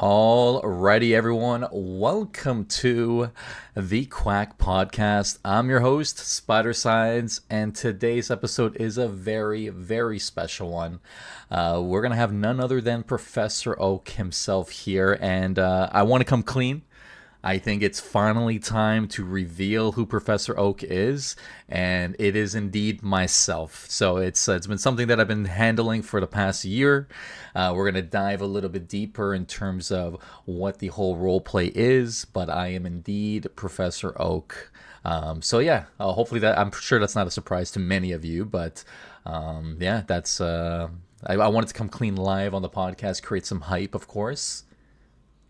Alrighty, everyone. Welcome to the Quack podcast. I'm your host, Spidercides, and today's episode is a very, very special one. We're going to have none other than Professor Oak himself here, and I want to come clean. I think it's finally time to reveal who Professor Oak is, and it is indeed myself. So it's been something that I've been handling for the past year. We're gonna dive a little bit deeper in terms of what the whole role play is, but I am indeed Professor Oak. Hopefully I'm sure that's not a surprise to many of you, but that's I wanted to come clean live on the podcast, create some hype, of course.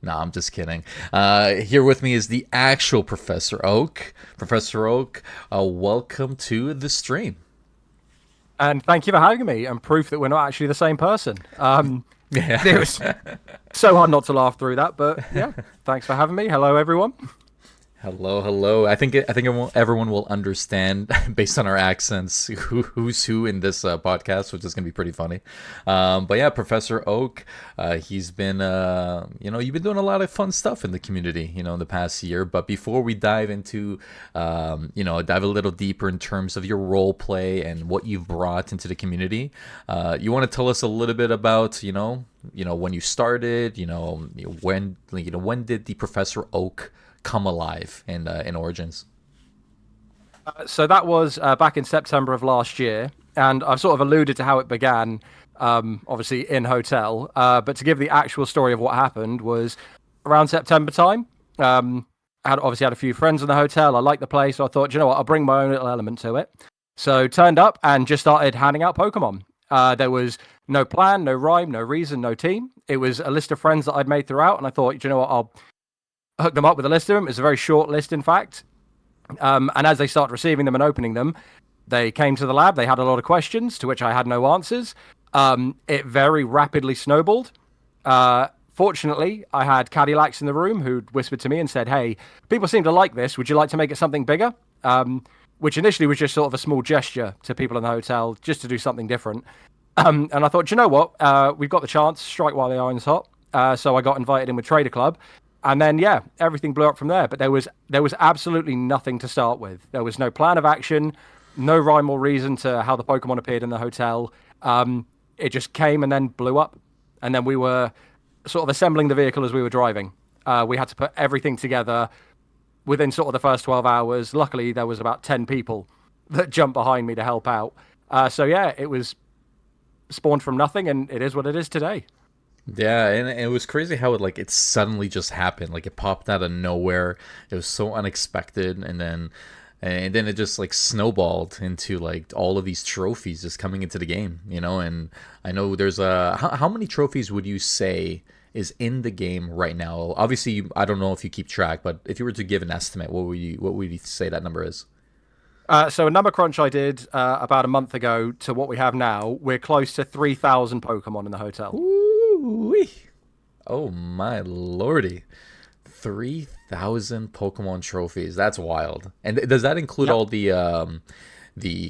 No, I'm just kidding. Here with me is the actual Professor Oak. Professor Oak, welcome to the stream. And thank you for having me, and proof that we're not actually the same person. Yeah. It was so hard not to laugh through that, but yeah, thanks for having me. Hello, everyone. Hello. I think everyone will understand based on our accents who's who in this podcast, which is gonna be pretty funny. But yeah, Professor Oak, he's been you've been doing a lot of fun stuff in the community, in the past year. But before we dive into dive a little deeper in terms of your role play and what you've brought into the community, you want to tell us a little bit about when you started, when did the Professor Oak come alive in Origins? So that was back in September of last year, and I've sort of alluded to how it began, obviously in hotel. But to give the actual story of what happened was around September time. I had a few friends in the hotel. I liked the place, so I thought, I'll bring my own little element to it. So turned up and just started handing out Pokemon. There was no plan, no rhyme, no reason, no team. It was a list of friends that I'd made throughout, and I thought, I'll hook them up with a list of them. It's a very short list, in fact. And as they started receiving them and opening them, they came to the lab. They had a lot of questions to which I had no answers. It very rapidly snowballed. Fortunately, I had Cadillacs in the room who'd whispered to me and said, "Hey, people seem to like this. Would you like to make it something bigger?" Which initially was just sort of a small gesture to people in the hotel, just to do something different. And I thought, we've got the chance. Strike while the iron's hot. So I got invited in with Trader Club. And then, everything blew up from there. But there was absolutely nothing to start with. There was no plan of action, no rhyme or reason to how the Pokemon appeared in the hotel. It just came and then blew up. And then we were sort of assembling the vehicle as we were driving. We had to put everything together within sort of the first 12 hours. Luckily, there was about 10 people that jumped behind me to help out. It was spawned from nothing, and it is what it is today. Yeah, and it was crazy how it suddenly just happened. Like, it popped out of nowhere. It was so unexpected, and then it just snowballed into all of these trophies just coming into the game, And I know there's how many trophies would you say is in the game right now? Obviously, I don't know if you keep track, but if you were to give an estimate, what would you say that number is? So a number crunch I did about a month ago to what we have now. We're close to 3,000 Pokemon in the hotel. Ooh-wee. Oh my lordy. 3,000 Pokemon trophies. That's wild. And does that include all the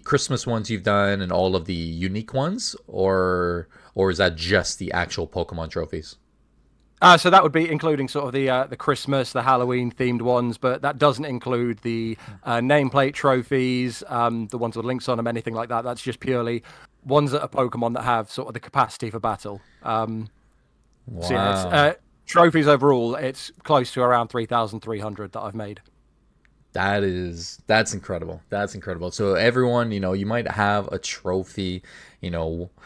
Christmas ones you've done and all of the unique ones, or is that just the actual Pokemon trophies? So that would be including sort of the Christmas, the Halloween themed ones, but that doesn't include the nameplate trophies, the ones with links on them, anything like that. That's just purely ones that are Pokemon that have sort of the capacity for battle. Wow. So yeah, trophies overall, it's close to around 3,300 that I've made. That's incredible. That's incredible. So everyone, you might have a trophy,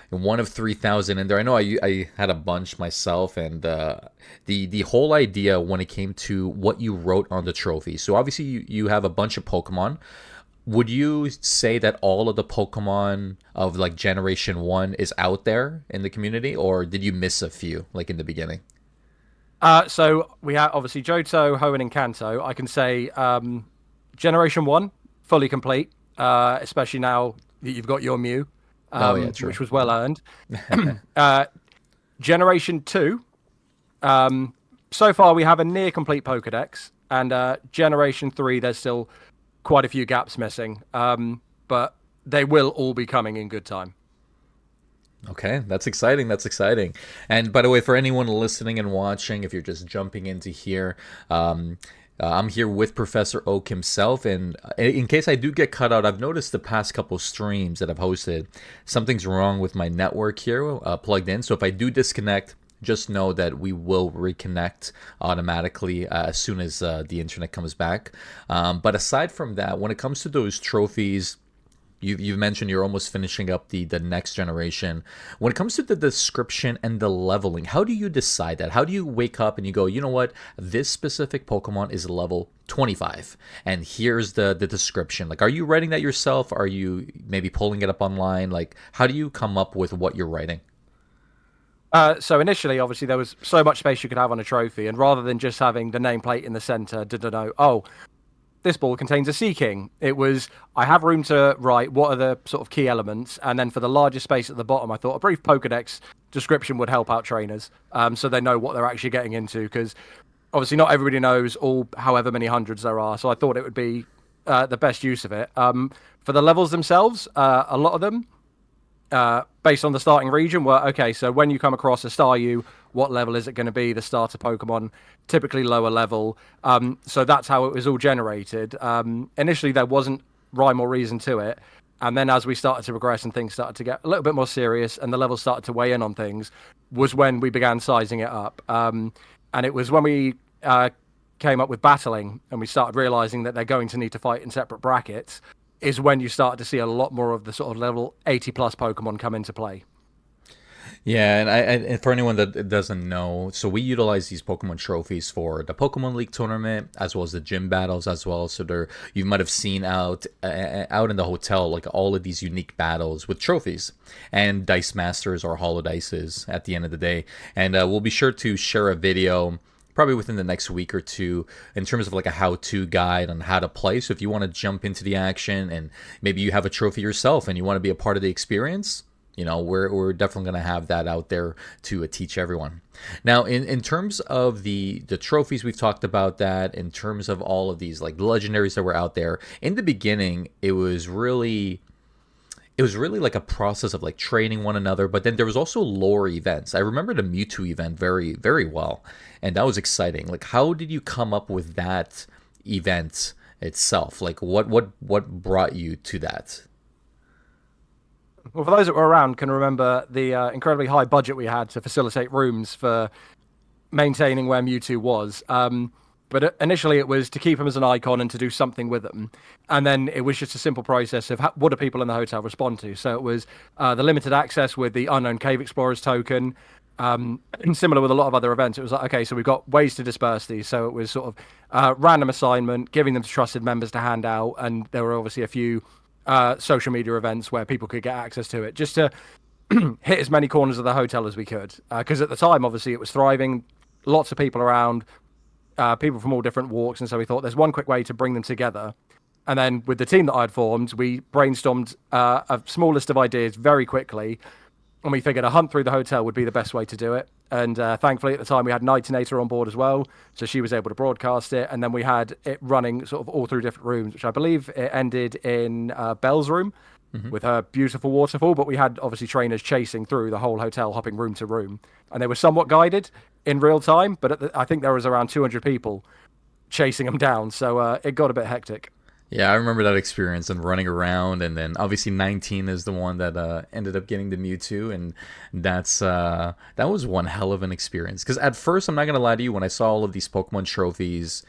one of 3,000 in there. I know I had a bunch myself, and the whole idea when it came to what you wrote on the trophy. So obviously you have a bunch of Pokemon. Would you say that all of the Pokemon of Generation 1 is out there in the community, or did you miss a few in the beginning? So we have obviously Johto, Hoenn, and Kanto. I can say Generation 1, fully complete, especially now that you've got your Mew, which was well earned. Generation 2, so far we have a near complete Pokedex, and Generation 3, there's still quite a few gaps missing, but they will all be coming in good time. Okay, that's exciting. That's exciting. And by the way, for anyone listening and watching, if you're just jumping into here, I'm here with Professor Oak himself. And in case I do get cut out, I've noticed the past couple streams that I've hosted, something's wrong with my network here plugged in. So if I do disconnect, just know that we will reconnect automatically as soon as the internet comes back. But aside from that, when it comes to those trophies, you've mentioned you're almost finishing up the next generation. When it comes to the description and the leveling, how do you decide that? How do you wake up and you go, you know what, this specific Pokemon is level 25, and here's the description? Like, are you writing that yourself? Are you maybe pulling it up online? Like, how do you come up with what you're writing? So initially, obviously, there was so much space you could have on a trophy, and rather than just having the nameplate in the center to denote, oh, this ball contains a Sea King, it was, I have room to write what are the sort of key elements, and then for the larger space at the bottom, I thought a brief Pokedex description would help out trainers, so they know what they're actually getting into, because obviously not everybody knows all however many hundreds there are, so I thought it would be the best use of it. For the levels themselves, a lot of them, based on the starting region, were okay. So when you come across a Staryu, what level is it going to be? The starter Pokemon, typically lower level. So that's how it was all generated. Initially, there wasn't rhyme or reason to it, and then as we started to progress and things started to get a little bit more serious, and the levels started to weigh in on things, was when we began sizing it up. And it was when we came up with battling, and we started realizing that they're going to need to fight in separate brackets, is when you start to see a lot more of the sort of level 80 plus Pokemon come into play. Yeah, and for anyone that doesn't know, so we utilize these Pokemon trophies for the Pokemon League tournament as well as the gym battles as well. So there, you might have seen out in the hotel like all of these unique battles with trophies and Dice Masters or Holo Dices at the end of the day. And we'll be sure to share a video probably within the next week or two in terms of like a how-to guide on how to play. So if you want to jump into the action and maybe you have a trophy yourself and you want to be a part of the experience, you know, we're definitely going to have that out there to teach everyone. Now, in terms of the trophies, we've talked about that. In terms of all of these like legendaries that were out there in the beginning, it was really like a process of like training one another, but then there was also lore events. I remember the Mewtwo event very, very well, and that was exciting. Like, how did you come up with that event itself? Like, what brought you to that? Well, for those that were around can remember the incredibly high budget we had to facilitate rooms for maintaining where Mewtwo was. But initially it was to keep him as an icon and to do something with him. And then it was just a simple process of what do people in the hotel respond to. So it was the limited access with the Unknown Cave Explorers token. And similar with a lot of other events, it was like, okay, so we've got ways to disperse these. So it was sort of random assignment, giving them to trusted members to hand out. And there were obviously a few social media events where people could get access to it, just to hit as many corners of the hotel as we could. Because at the time, obviously, it was thriving, lots of people around, people from all different walks. And so we thought there's one quick way to bring them together. And then with the team that I'd formed, we brainstormed a small list of ideas very quickly. And we figured a hunt through the hotel would be the best way to do it. And thankfully, at the time, we had Nightinator on board as well. So she was able to broadcast it. And then we had it running sort of all through different rooms, which I believe it ended in Belle's room with her beautiful waterfall. But we had obviously trainers chasing through the whole hotel, hopping room to room. And they were somewhat guided in real time. But I think there was around 200 people chasing them down. So it got a bit hectic. Yeah, I remember that experience and running around, and then obviously 19 is the one that ended up getting the Mewtwo, and that was one hell of an experience. Because at first, I'm not gonna lie to you, when I saw all of these Pokemon trophies,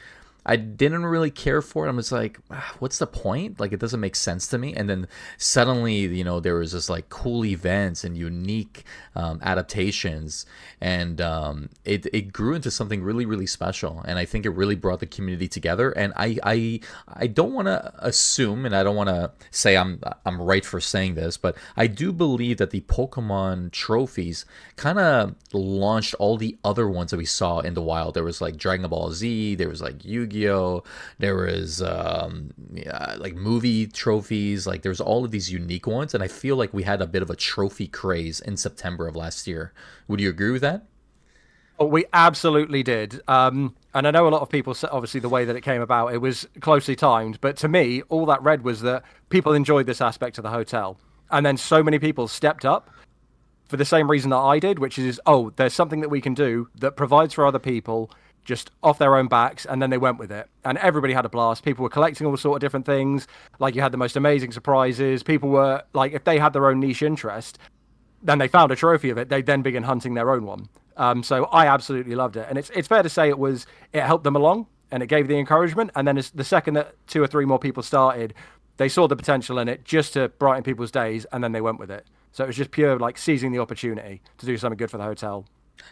I didn't really care for it. I'm just like, what's the point? Like, it doesn't make sense to me. And then suddenly, there was this like cool events and unique adaptations, and it grew into something really, really special. And I think it really brought the community together. And I don't want to assume, and I don't want to say I'm right for saying this, but I do believe that the Pokemon trophies kind of launched all the other ones that we saw in the wild. There was like Dragon Ball Z, there was like Yu-Gi-Oh, there was like movie trophies, like there's all of these unique ones, and I feel like we had a bit of a trophy craze in September of last year. Would you agree with that? Oh, we absolutely did. And I know a lot of people, obviously, the way that it came about, it was closely timed. But to me, all that read was that people enjoyed this aspect of the hotel. And then so many people stepped up for the same reason that I did, which is, oh, there's something that we can do that provides for other people just off their own backs, and then they went with it. And everybody had a blast. People were collecting all sort of different things. Like, you had the most amazing surprises. People were, like, if they had their own niche interest, then they found a trophy of it, they'd then begin hunting their own one. So I absolutely loved it. And it's fair to say it helped them along, and it gave the encouragement. And then as the second that 2 or 3 more people started, they saw the potential in it just to brighten people's days, and then they went with it. So it was just pure, like, seizing the opportunity to do something good for the hotel.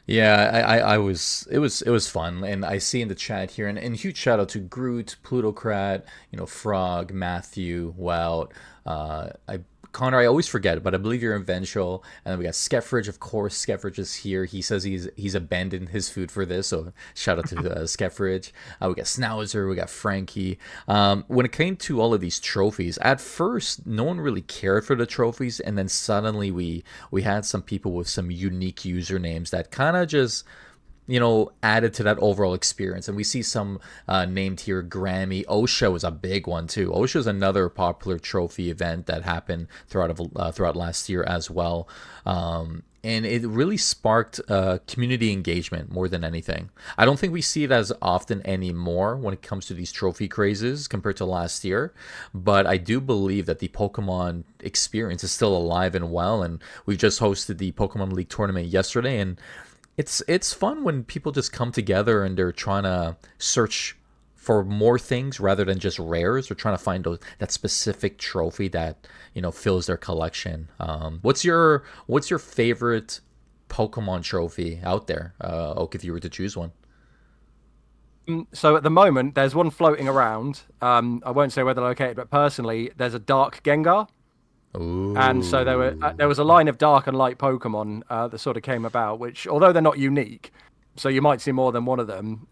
Yeah, it was fun, and I see in the chat here, and huge shout out to Groot, Plutocrat, Frog, Matthew, Wout, I Connor, I always forget, but I believe you're in Vengeful, and then we got Skeffridge, of course. Skeffridge is here. He says he's abandoned his food for this, so shout out to Skeffridge. We got Schnauzer, we got Frankie. When it came to all of these trophies, at first no one really cared for the trophies, and then suddenly we had some people with some unique usernames that kind of just added to that overall experience. And we see some named here. Grammy. OSHA was a big one too. OSHA is another popular trophy event that happened throughout last year as well. And it really sparked community engagement more than anything. I don't think we see it as often anymore when it comes to these trophy crazes compared to last year, but I do believe that the Pokemon experience is still alive and well. And we just hosted the Pokemon League tournament yesterday, and it's fun when people just come together and they're trying to search for more things rather than just rares. They're trying to find that specific trophy that fills their collection. What's your favorite Pokemon trophy out there, Oak, if you were to choose one? So at the moment, there's one floating around. I won't say where they're located, but personally, there's a Dark Gengar. Ooh. And so there was a line of dark and light Pokemon that sort of came about, which, although they're not unique, so you might see more than one of them.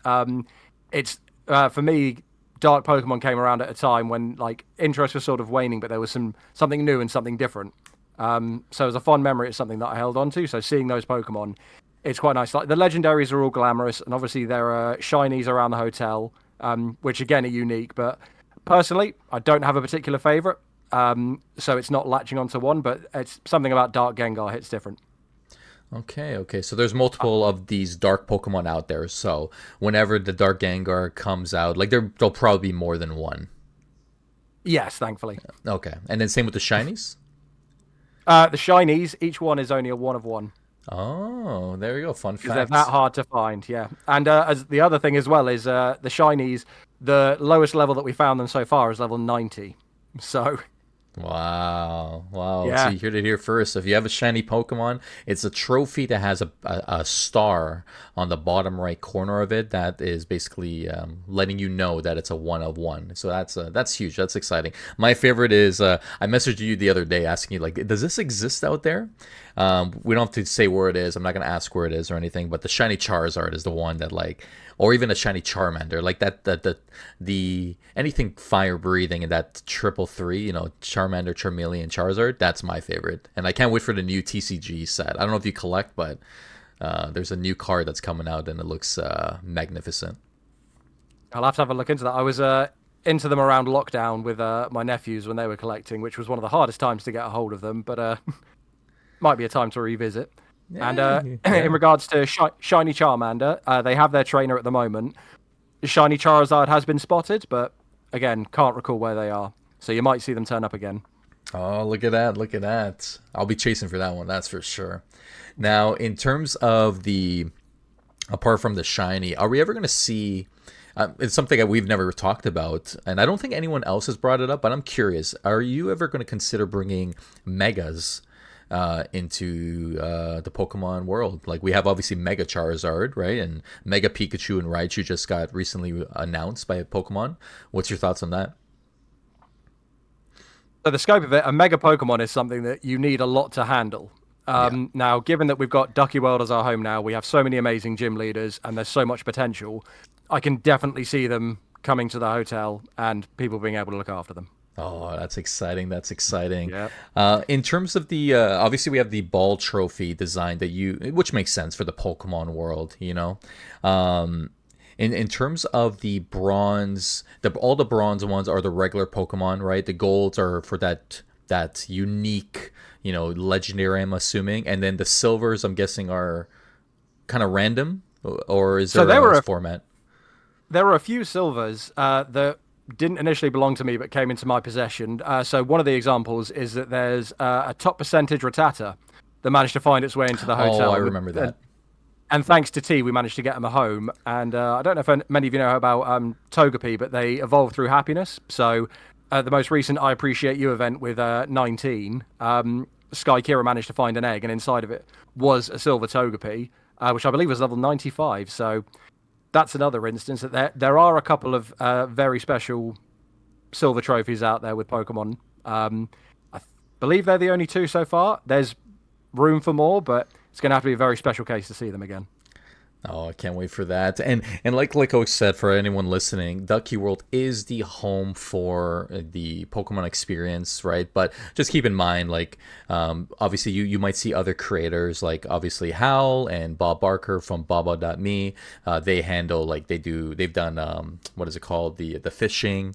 It's for me, dark Pokemon came around at a time when like interest was sort of waning, but there was something new and something different. So as a fond memory, it's something that I held on to. So seeing those Pokemon, it's quite nice. Like the legendaries are all glamorous, and obviously there are shinies around the hotel, which again are unique. But personally, I don't have a particular favorite. So it's not latching onto one, but it's something about Dark Gengar hits different. Okay. So there's multiple of these dark Pokemon out there. So whenever the Dark Gengar comes out, like there'll probably be more than one. Yes, thankfully. Okay. And then same with the shinies? The shinies, each one is only a one of one. Oh, there you go. Fun fact. They're that hard to find, yeah. And as the other thing as well is the shinies, the lowest level that we found them so far is level 90. So... Wow. Yeah. So you heard it here first. If you have a shiny Pokemon, it's a trophy that has a star on the bottom right corner of it that is basically letting you know that it's a one of one. So that's huge. That's exciting. My favorite is I messaged you the other day asking you, like, does this exist out there? We don't have to say where it is. I'm not going to ask where it is or anything, but the shiny Charizard is the one that, like, or even a shiny Charmander, like the anything fire breathing in that triple three, Charmander, Charmeleon, Charizard. That's my favorite, and I can't wait for the new TCG set. I don't know if you collect, but there's a new card that's coming out, and it looks magnificent. I'll have to have a look into that. I was into them around lockdown with my nephews when they were collecting, which was one of the hardest times to get a hold of them, but might be a time to revisit. Yeah, And in regards to Shiny Charmander, they have their trainer at the moment. Shiny Charizard has been spotted, but again, can't recall where they are. So you might see them turn up again. Oh, look at that. I'll be chasing for that one, that's for sure. Now, in terms of apart from the shiny, are we ever going to see... it's something that we've never talked about, and I don't think anyone else has brought it up, but I'm curious. Are you ever going to consider bringing Megas into the Pokemon world? Like, we have obviously Mega Charizard, right? And Mega Pikachu and Raichu just got recently announced by Pokemon. What's your thoughts on that? So the scope of it, a Mega Pokemon is something that you need a lot to handle. Now, given that we've got Ducky World as our home now, we have so many amazing gym leaders, and there's so much potential. I can definitely see them coming to the hotel and people being able to look after them. Oh, that's exciting. Yeah. In terms of the, obviously we have the ball trophy design which makes sense for the Pokemon world, in terms of the bronze, all the bronze ones are the regular Pokemon, right? The golds are for that unique legendary, I'm assuming, and then the silvers, I'm guessing, are kind of random, or is So there there a were format? there were a few silvers that didn't initially belong to me but came into my possession. So one of the examples is that there's a top percentage Rattata that managed to find its way into the Oh, hotel. I remember that. And thanks to T, we managed to get them a home. And I don't know if many of you know about Togepi, but they evolved through happiness. So the most recent I Appreciate You event with 19, Sky Kira managed to find an egg, and inside of it was a silver Togepi, which I believe was level 95. So that's another instance that there are a couple of very special silver trophies out there with Pokemon. I believe they're the only two so far. There's room for more, but it's going to have to be a very special case to see them again. Oh, I can't wait for that. And like Oak said, for anyone listening, Ducky World is the home for the Pokemon experience, right? But just keep in mind, like, obviously you might see other creators, like obviously Hal and Bob Barker from Baba.me. They handle, like, they've done what is it called, the fishing.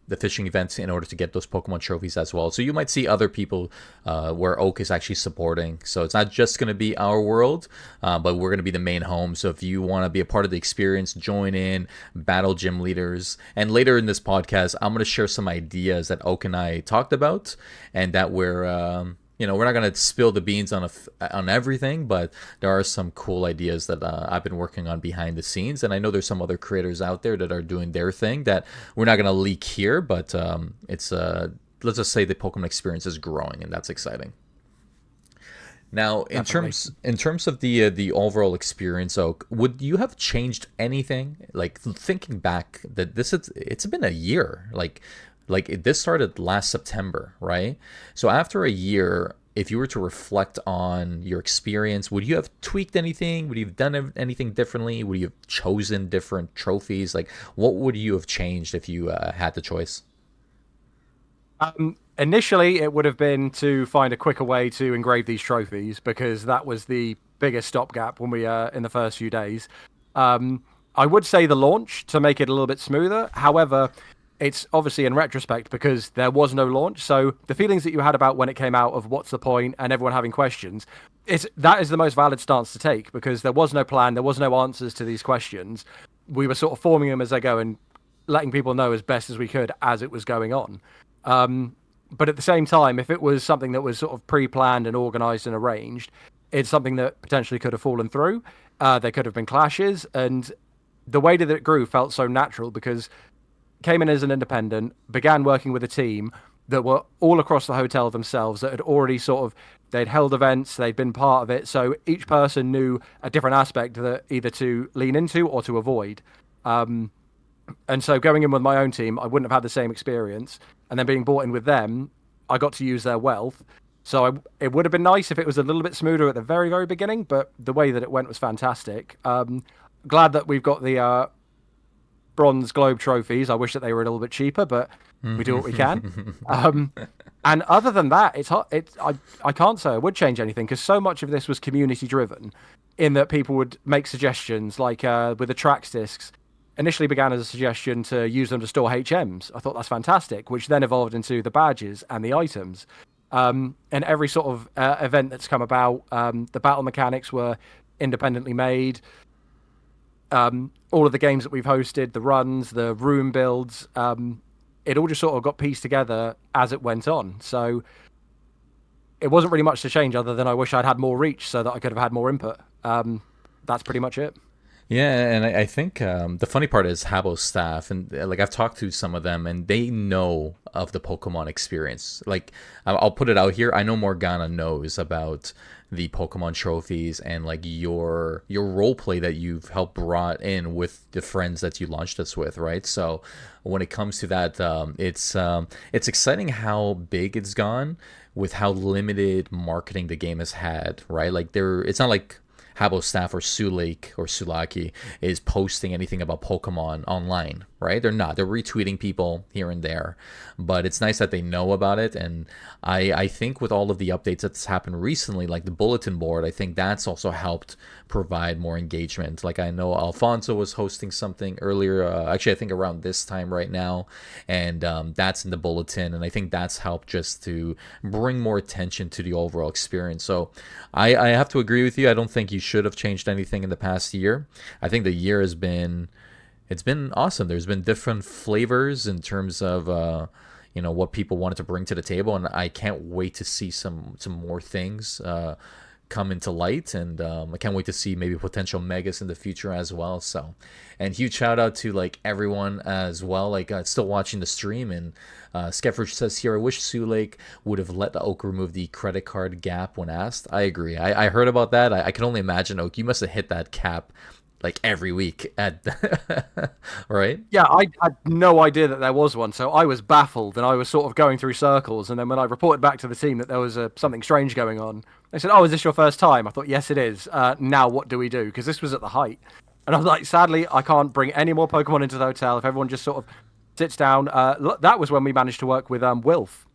The fishing events in order to get those Pokemon trophies as well. So you might see other people where Oak is actually supporting. So it's not just going to be our world, but we're going to be the main home. So if you want to be a part of the experience, join in, battle gym leaders. And later in this podcast, I'm going to share some ideas that Oak and I talked about, and that we're not going to spill the beans on everything, but there are some cool ideas that I've been working on behind the scenes, and I know there's some other creators out there that are doing their thing that we're not going to leak here, but it's let's just say the Pokemon experience is growing, and that's exciting. Now, in terms of the overall experience, Oak, would you have changed anything? Like, thinking back, that it's been a year, this started last September, right? So after a year, if you were to reflect on your experience, would you have tweaked anything? Would you have done anything differently? Would you have chosen different trophies? Like, what would you have changed if you had the choice? Initially, it would have been to find a quicker way to engrave these trophies, because that was the biggest stopgap when we in the first few days. I would say the launch to make it a little bit smoother. However, it's obviously in retrospect because there was no launch. So the feelings that you had about when it came out of what's the point and everyone having questions, that is the most valid stance to take, because there was no plan, there was no answers to these questions. We were sort of forming them as they go and letting people know as best as we could as it was going on. But at the same time, if it was something that was sort of pre-planned and organized and arranged, it's something that potentially could have fallen through. There could have been clashes, and the way that it grew felt so natural because came in as an independent, began working with a team that were all across the hotel themselves, that had already they'd held events, they'd been part of it. So each person knew a different aspect that either to lean into or to avoid. And so going in with my own team, I wouldn't have had the same experience. And then being brought in with them, I got to use their wealth. So it would have been nice if it was a little bit smoother at the very, very beginning, but the way that it went was fantastic. Glad that we've got the bronze globe trophies. I wish that they were a little bit cheaper, but we do what we can. And other than that, I can't say I would change anything, because so much of this was community driven, in that people would make suggestions, like with the Trax discs. Initially began as a suggestion to use them to store HMs. I thought that's fantastic, which then evolved into the badges and the items. And every sort of event that's come about, the battle mechanics were independently made. All of the games that we've hosted, the runs, the room builds, it all just sort of got pieced together as it went on. So it wasn't really much to change, other than I wish I'd had more reach so that I could have had more input. That's pretty much it. Yeah, and I think the funny part is Habbo's staff, and like I've talked to some of them, and they know of the Pokemon experience. Like, I'll put it out here, I know Morgana knows about the Pokemon trophies and like your role play that you've helped brought in with the friends that you launched us with, right? So when it comes to that, it's exciting how big it's gone with how limited marketing the game has had, right? Like it's not like Habbo staff or Sulake or Sulaki is posting anything about Pokemon online, right? They're not. They're retweeting people here and there, but it's nice that they know about it. And I think with all of the updates that's happened recently, like the bulletin board, I think that's also helped provide more engagement. Like I know Alfonso was hosting something earlier, actually I think around this time right now, and that's in the bulletin, and I think that's helped just to bring more attention to the overall experience. So I have to agree with you. I don't think you should have changed anything in the past year. I think the year has been it's been awesome. There's been different flavors in terms of what people wanted to bring to the table, and I can't wait to see some more things come into light, and I can't wait to see maybe potential megas in the future as well. So, and huge shout out to like everyone as well, like still watching the stream. And Skeffridge says here, I wish Sioux Lake would have let the Oak remove the credit card gap when asked. I agree. I heard about that. I can only imagine, Oak, you must have hit that cap like every week at right. Yeah, I had no idea that there was one, so I was baffled and I was sort of going through circles. And then when I reported back to the team that there was something strange going on, they said, "Oh, is this your first time?" I thought, "Yes, it is." Now what do we do? Because this was at the height, and I was like, "Sadly, I can't bring any more Pokemon into the hotel if everyone just sort of sits down." That was when we managed to work with Wilf.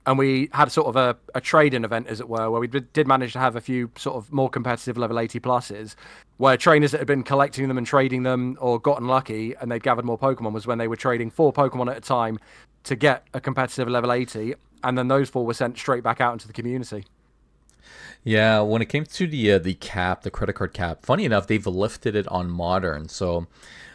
And we had sort of a trade-in event, as it were, where we did manage to have a few sort of more competitive level 80 pluses, where trainers that had been collecting them and trading them or gotten lucky and they'd gathered more Pokemon was when they were trading 4 Pokemon at a time to get a competitive level 80, and then those 4 were sent straight back out into the community. Yeah, when it came to the cap, the credit card cap, funny enough, they've lifted it on modern. So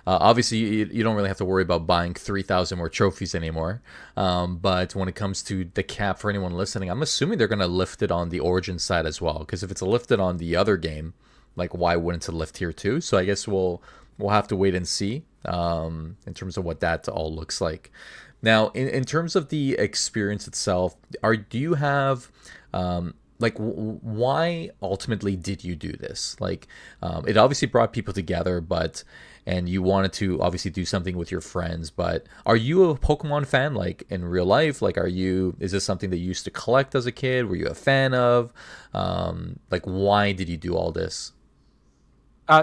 obviously, you don't really have to worry about buying 3,000 more trophies anymore. But when it comes to the cap, for anyone listening, I'm assuming they're going to lift it on the Origin side as well. Because if it's lifted on the other game, like why wouldn't it lift here too? So I guess we'll have to wait and see in terms of what that all looks like. Now, in terms of the experience itself, do you have why ultimately did you do this? Like, it obviously brought people together, and you wanted to obviously do something with your friends, but are you a Pokemon fan, like in real life? Like, is this something that you used to collect as a kid? Were you a fan of? Why did you do all this?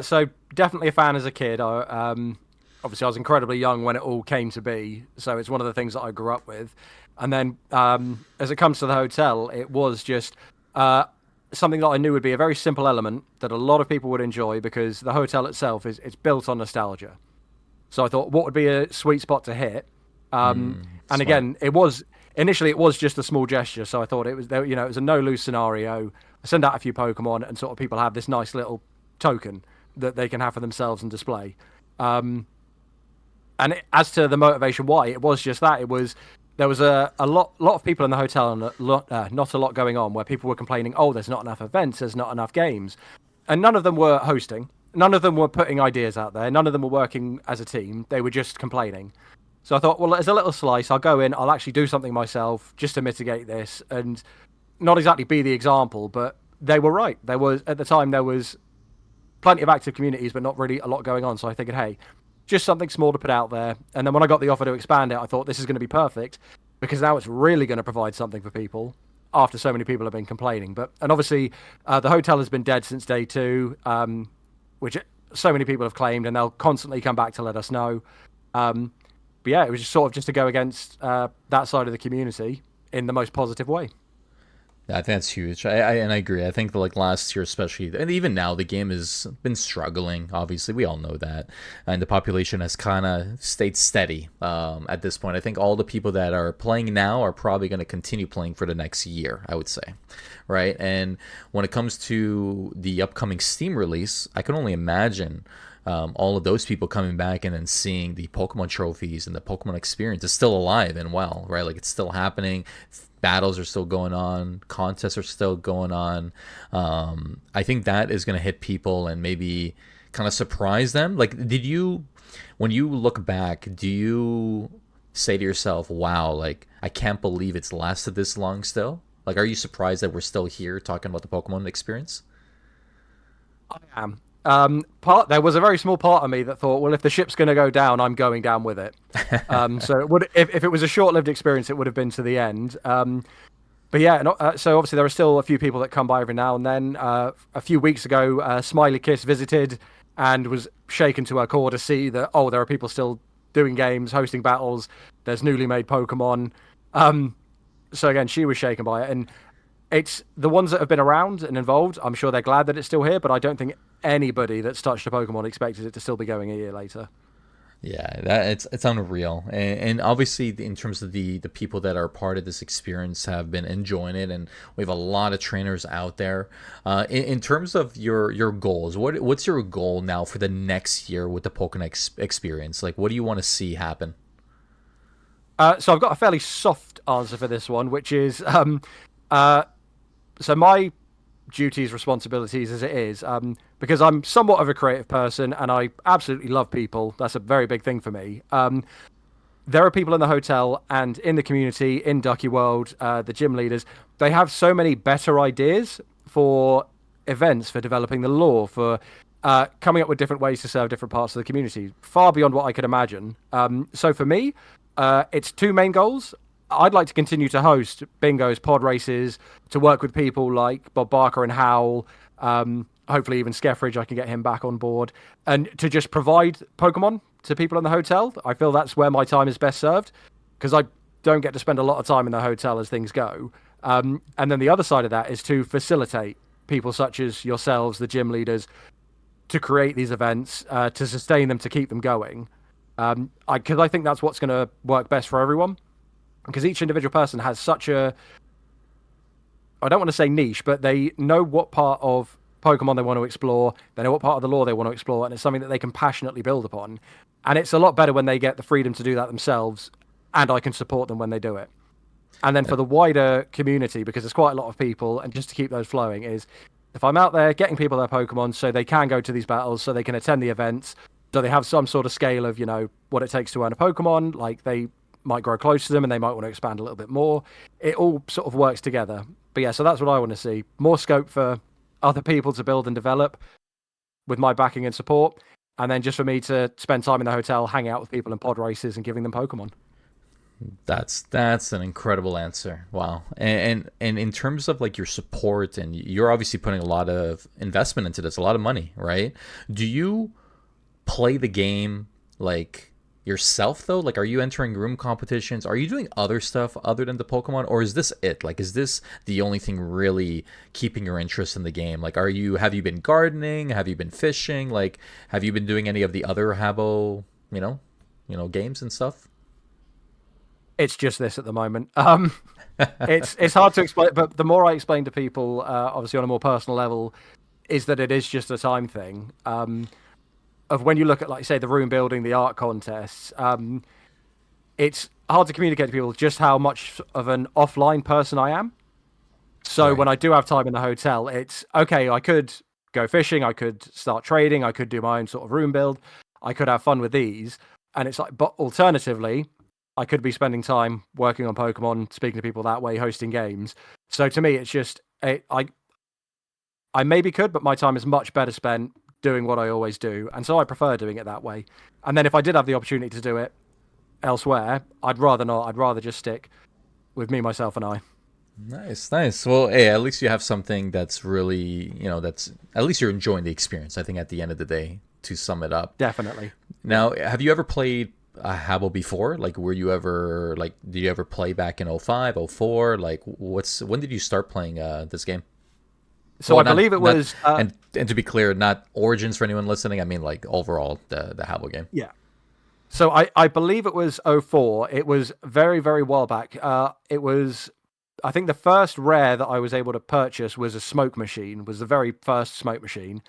So definitely a fan as a kid. Obviously, I was incredibly young when it all came to be, so it's one of the things that I grew up with. And then as it comes to the hotel, it was just something that I knew would be a very simple element that a lot of people would enjoy, because the hotel itself it's built on nostalgia. So I thought, what would be a sweet spot to hit? And Smart. again, it was just a small gesture. So I thought it was a no lose scenario. I send out a few Pokemon, and sort of people have this nice little token that they can have for themselves and display. As to the motivation why, it was just that there was a lot of people in the hotel and not a lot going on, where people were complaining, oh, there's not enough events, there's not enough games. And none of them were hosting. None of them were putting ideas out there. None of them were working as a team. They were just complaining. So I thought, well, as a little slice, I'll go in, I'll actually do something myself just to mitigate this, and not exactly be the example, but they were right. At the time, there was plenty of active communities, but not really a lot going on. So I figured, hey, just something small to put out there. And then when I got the offer to expand it, I thought this is going to be perfect, because now it's really going to provide something for people after so many people have been complaining. And obviously, the hotel has been dead since day 2, which so many people have claimed, and they'll constantly come back to let us know. But yeah, it was just sort of just to go against that side of the community in the most positive way. I think that's huge. I agree. I think like last year especially, and even now, the game has been struggling. Obviously, we all know that, and the population has kind of stayed steady at this point. I think all the people that are playing now are probably going to continue playing for the next year, I would say, right? And when it comes to the upcoming Steam release, I can only imagine all of those people coming back and then seeing the Pokemon trophies and the Pokemon experience is still alive and well, right? Like it's still happening. Battles are still going on. Contests are still going on. I think that is going to hit people and maybe kind of surprise them. Like, when you look back, do you say to yourself, wow, like, I can't believe it's lasted this long still? Like, are you surprised that we're still here talking about the Pokemon experience? I am. There was a very small part of me that thought, well, if the ship's going to go down, I'm going down with it. So it would, if it was a short-lived experience, it would have been to the end. But yeah, so obviously there are still a few people that come by every now and then. A few weeks ago, Smiley Kiss visited and was shaken to her core to see that, oh, there are people still doing games, hosting battles. There's newly made Pokemon. So again, she was shaken by it, and it's the ones that have been around and involved. I'm sure they're glad that it's still here, but I don't think anybody that's touched a Pokemon expected it to still be going a year later. Yeah, it's unreal, and obviously in terms of the people that are part of this experience have been enjoying it, and we have a lot of trainers out there. In terms of your goals, what's your goal now for the next year with the Pokemon experience? Like, what do you want to see happen? So I've got a fairly soft answer for this one, which is uh, so my duties, responsibilities as it is, because I'm somewhat of a creative person and I absolutely love people. That's a very big thing for me. There are people in the hotel and in the community, in Ducky World, the gym leaders. They have so many better ideas for events, for developing the lore, for coming up with different ways to serve different parts of the community, far beyond what I could imagine. So for me, it's two main goals. I'd like to continue to host bingos, pod races, to work with people like Bob Barker and Howl. Hopefully, even Skeffridge, I can get him back on board, and to just provide Pokemon to people in the hotel. I feel that's where my time is best served, because I don't get to spend a lot of time in the hotel as things go. And then the other side of that is to facilitate people such as yourselves, the gym leaders, to create these events, to sustain them, to keep them going. Because I think that's what's going to work best for everyone. Because each individual person has such a, I don't want to say niche, but they know what part of Pokemon they want to explore. They know what part of the lore they want to explore, and it's something that they can passionately build upon. And it's a lot better when they get the freedom to do that themselves, and I can support them when they do it. And then for the wider community, because there's quite a lot of people, and just to keep those flowing, is if I'm out there getting people their Pokemon so they can go to these battles, so they can attend the events, so they have some sort of scale of, what it takes to earn a Pokemon, like they might grow close to them and they might want to expand a little bit more. It all sort of works together. But yeah, so that's what I want to see. More scope for other people to build and develop with my backing and support. And then just for me to spend time in the hotel, hang out with people in pod races and giving them Pokemon. That's an incredible answer. Wow. And in terms of like your support, and you're obviously putting a lot of investment into this, a lot of money, right? Do you play the game like yourself though? Like, are you entering room competitions? Are you doing other stuff other than the Pokemon, or is this it? Like, is this the only thing really keeping your interest in the game? Like, have you been gardening? Have you been fishing? Like, have you been doing any of the other Habbo, games and stuff? It's just this at the moment. It's hard to explain, but the more I explain to people, obviously on a more personal level, is that it is just a time thing. Of when you look at, like, say, the room building, the art contests, it's hard to communicate to people just how much of an offline person I am. So Right. when I do have time in the hotel, it's okay. I could go fishing, I could start trading, I could do my own sort of room build, I could have fun with these, and it's like, but alternatively, I could be spending time working on Pokemon, speaking to people that way, hosting games. So to me, it's just I maybe could, but my time is much better spent doing what I always do, and so I prefer doing it that way. And then if I did have the opportunity to do it elsewhere, I'd rather not. I'd rather just stick with me, myself, and I. Nice, nice. Well, hey, at least you have something that's really, that's at least you're enjoying the experience. I think at the end of the day, to sum it up. Definitely. Now, have you ever played Habbo before? Like, were you ever like, did you ever play back in 05, 04? Like, when did you start playing this game? So Well, I believe it not, was. and to be clear, not Origins for anyone listening. I mean, like overall, the Habbo game. Yeah. So I believe it was '04. It was very, very while back. It was, I think the first rare that I was able to purchase was a smoke machine, was the very first smoke machine.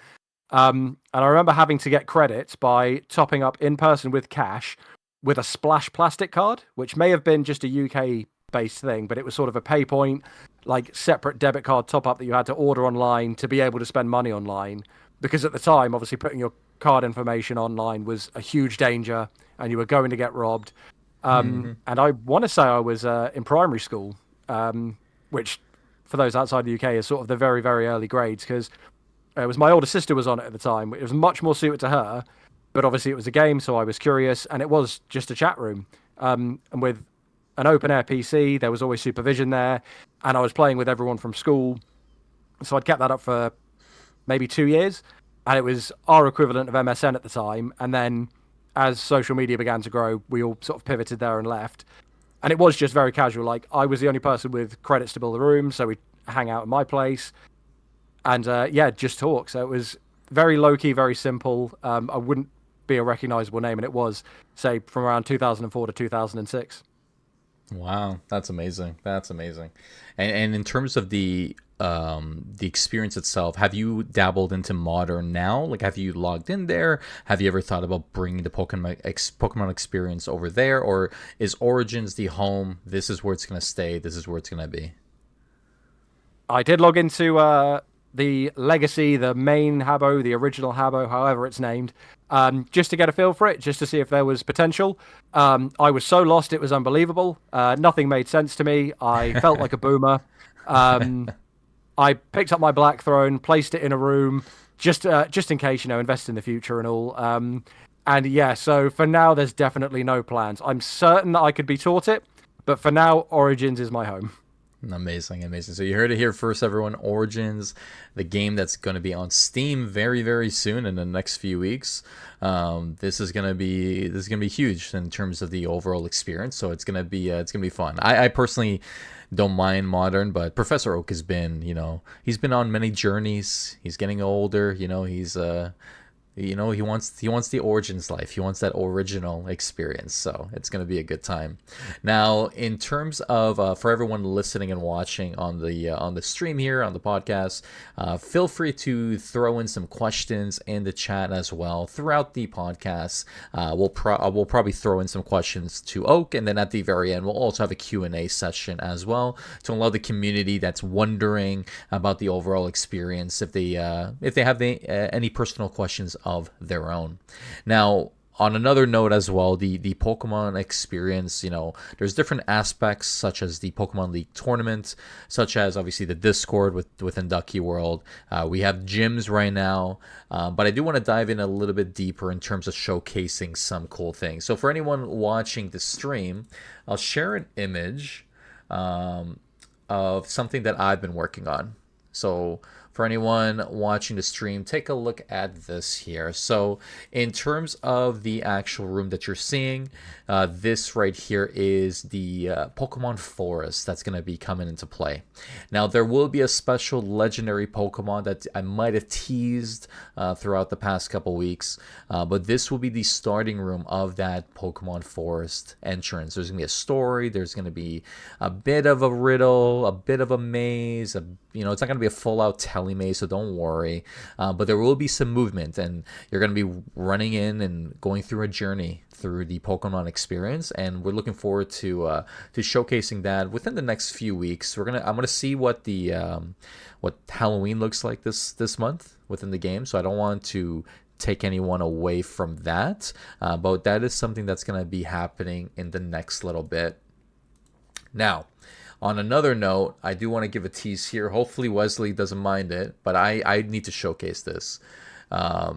And I remember having to get credits by topping up in person with cash with a Splash plastic card, which may have been just a UK based thing, but it was sort of a pay point, like separate debit card top up that you had to order online to be able to spend money online. Because at the time, obviously, putting your card information online was a huge danger and you were going to get robbed. And I want to say I was in primary school, which for those outside the UK is sort of the very, very early grades, because it was my older sister was on it at the time. It was much more suited to her, but obviously it was a game, so I was curious, and it was just a chat room. And with an open air PC, there was always supervision there, and I was playing with everyone from school. So I'd kept that up for maybe 2 years. and it was our equivalent of MSN at the time. And then as social media began to grow, we all sort of pivoted there and left. And it was just very casual. Like, I was the only person with credits to build a room, so we'd hang out at my place and yeah, just talk. So it was very low key, very simple. I wouldn't be a recognizable name, and it was, say, from around 2004 to 2006. Wow, that's amazing. That's amazing. And in terms of the experience itself, have you dabbled into modern now? Like, have you logged in there? Have you ever thought about bringing the Pokemon experience over there, or is Origins the home? This is where it's gonna stay. This is where it's gonna be. I did log into the Legacy, the main Habbo, the original Habbo, however it's named, just to get a feel for it, just to see if there was potential. I was so lost, it was unbelievable. Nothing made sense to me. I felt like a boomer. I picked up my Black Throne, placed it in a room, just in case, invest in the future and all. And yeah, so for now, there's definitely no plans. I'm certain that I could be taught it, but for now, Origins is my home. Amazing, amazing. So you heard it here first, everyone. Origins, the game that's going to be on Steam very, very soon in the next few weeks. This is gonna be huge in terms of the overall experience. So it's gonna be fun. I personally don't mind modern, but Professor Oak has been, he's been on many journeys. He's getting older. He wants the Origins life. He wants that original experience. So it's gonna be a good time. Now, in terms of for everyone listening and watching on the stream here on the podcast, feel free to throw in some questions in the chat as well throughout the podcast. We'll probably throw in some questions to Oak, and then at the very end, we'll also have a Q&A session as well to allow the community that's wondering about the overall experience, if they have any personal questions of their own. Now, on another note as well, the Pokemon experience, there's different aspects, such as the Pokemon League tournament, such as obviously the Discord within Ducky World. We have gyms right now, but I do want to dive in a little bit deeper in terms of showcasing some cool things. So for anyone watching the stream, I'll share an image of something that I've been working on. So for anyone watching the stream, take a look at this here. So in terms of the actual room that you're seeing, this right here is the Pokemon Forest that's going to be coming into play. Now, there will be a special legendary Pokemon that I might have teased throughout the past couple weeks, but this will be the starting room of that Pokemon Forest entrance. There's going to be a story. There's going to be a bit of a riddle, a bit of a maze, it's not going to be a full-out telemaze, so don't worry. But there will be some movement, and you're going to be running in and going through a journey through the Pokemon experience, and we're looking forward to showcasing that within the next few weeks. I'm gonna see what the what Halloween looks like this month within the game, so I don't want to take anyone away from that. But that is something that's gonna be happening in the next little bit. Now, on another note, I do want to give a tease here. Hopefully Wesley doesn't mind it, but I need to showcase this.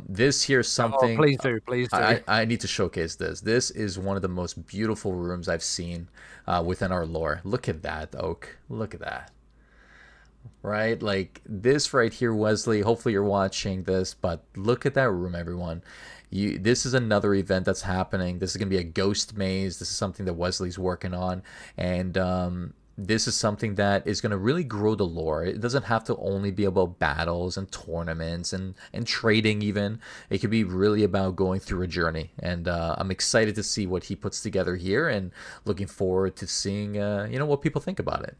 This here's something. Oh, please do, please do. I need to showcase this. This is one of the most beautiful rooms I've seen within our lore. Look at that, Oak. Look at that. Right? Like this right here, Wesley. Hopefully you're watching this, but look at that room, everyone. This is another event that's happening. This is going to be a ghost maze. This is something that Wesley's working on, and this is something that is going to really grow the lore. It doesn't have to only be about battles and tournaments and trading even. It could be really about going through a journey. And I'm excited to see what he puts together here, and looking forward to seeing what people think about it.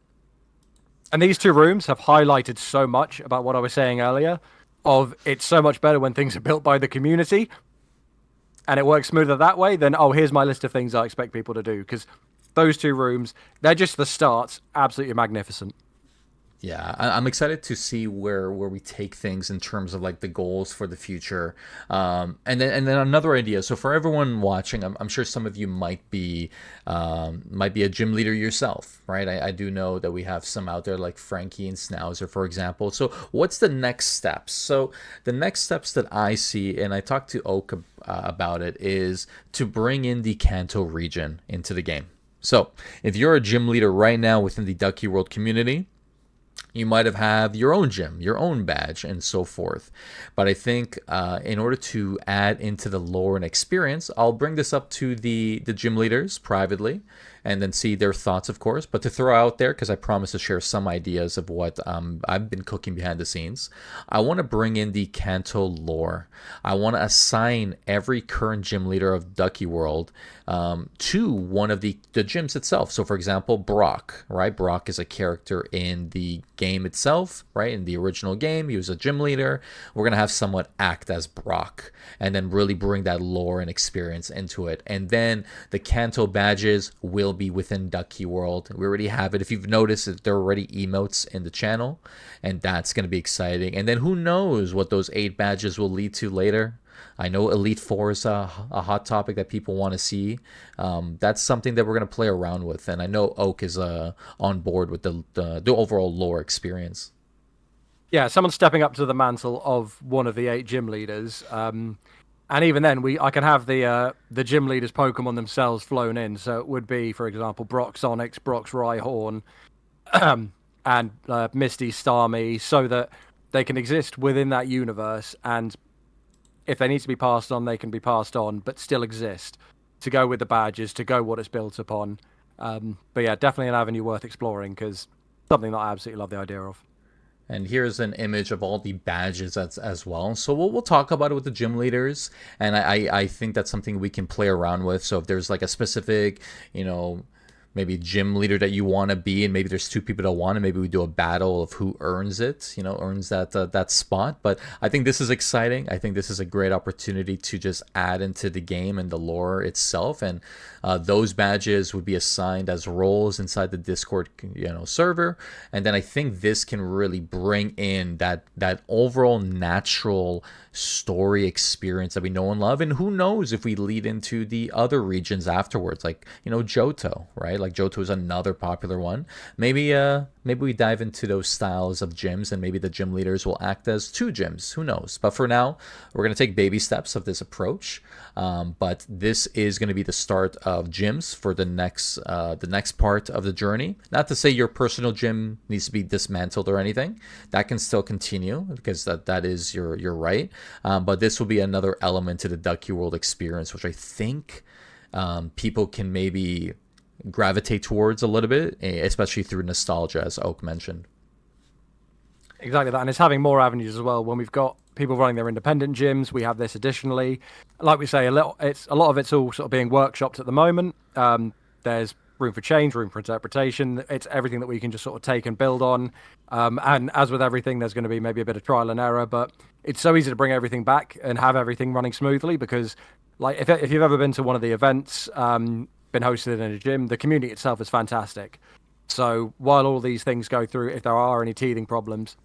And these two rooms have highlighted so much about what I was saying earlier, of it's so much better when things are built by the community and it works smoother that way than, here's my list of things I expect people to do. Because those two rooms, they're just the starts. Absolutely magnificent. Yeah, I'm excited to see where we take things in terms of like the goals for the future, and then another idea. So for everyone watching, I'm sure some of you might be a gym leader yourself, right? I do know that we have some out there like Frankie and Schnauzer, for example. So what's the next steps? So the next steps that I see, and I talked to Oak about it, is to bring in the Kanto region into the game. So if you're a gym leader right now within the Ducky World community, You might have your own gym, your own badge, and so forth. But I think in order to add into the lore and experience, I'll bring this up to the gym leaders privately, and then see their thoughts, of course. But to throw out there, because I promise to share some ideas of what I've been cooking behind the scenes, I want to bring in the Kanto lore. I want to assign every current gym leader of Ducky World to one of the gyms itself. So, for example, Brock, right? Brock is a character in the game itself, right? In the original game, he was a gym leader. We're going to have someone act as Brock and then really bring that lore and experience into it. And then the Kanto badges will be within Ducky World. We already have it. If you've noticed, there are already emotes in the channel, and that's going to be exciting. And then who knows what those 8 badges will lead to later. I know Elite Four is a hot topic that people want to see. That's something that we're going to play around with, and I know Oak is on board with the overall lore experience. Yeah, someone stepping up to the mantle of one of the 8 gym leaders. And even then, I can have the gym leaders' Pokemon themselves flown in. So it would be, for example, Brock's Onyx, Brock's Rhyhorn, and Misty Starmie, so that they can exist within that universe. And if they need to be passed on, they can be passed on, but still exist to go with the badges, to go what it's built upon. But yeah, definitely an avenue worth exploring, because something that I absolutely love the idea of. And here's an image of all the badges as well. So we'll talk about it with the gym leaders. And I think that's something we can play around with. So if there's like a specific, maybe gym leader that you want to be, and maybe there's 2 people that want it, maybe we do a battle of who earns it, earns that spot. But I think this is exciting. I think this is a great opportunity to just add into the game and the lore itself. And those badges would be assigned as roles inside the Discord server. And then I think this can really bring in that overall natural story experience that we know and love. And who knows if we lead into the other regions afterwards, like Johto, right? Like Johto is another popular one. Maybe we dive into those styles of gyms, and maybe the gym leaders will act as 2 gyms. Who knows? But for now, we're going to take baby steps of this approach. But this is going to be the start of gyms for the next part of the journey. Not to say your personal gym needs to be dismantled or anything. That can still continue, because that is your right. But this will be another element to the Ducky World experience, which I think people can maybe gravitate towards a little bit, especially through nostalgia, as Oak mentioned. Exactly that, and it's having more avenues as well. When we've got people running their independent gyms, we have this additionally. Like we say, a lot of it's all sort of being workshopped at the moment. There's room for change, room for interpretation. It's everything that we can just sort of take and build on. And as with everything, there's going to be maybe a bit of trial and error, but it's so easy to bring everything back and have everything running smoothly, because, like, if you've ever been to one of the events, been hosted in a gym, the community itself is fantastic. So while all these things go through, if there are any teething problems,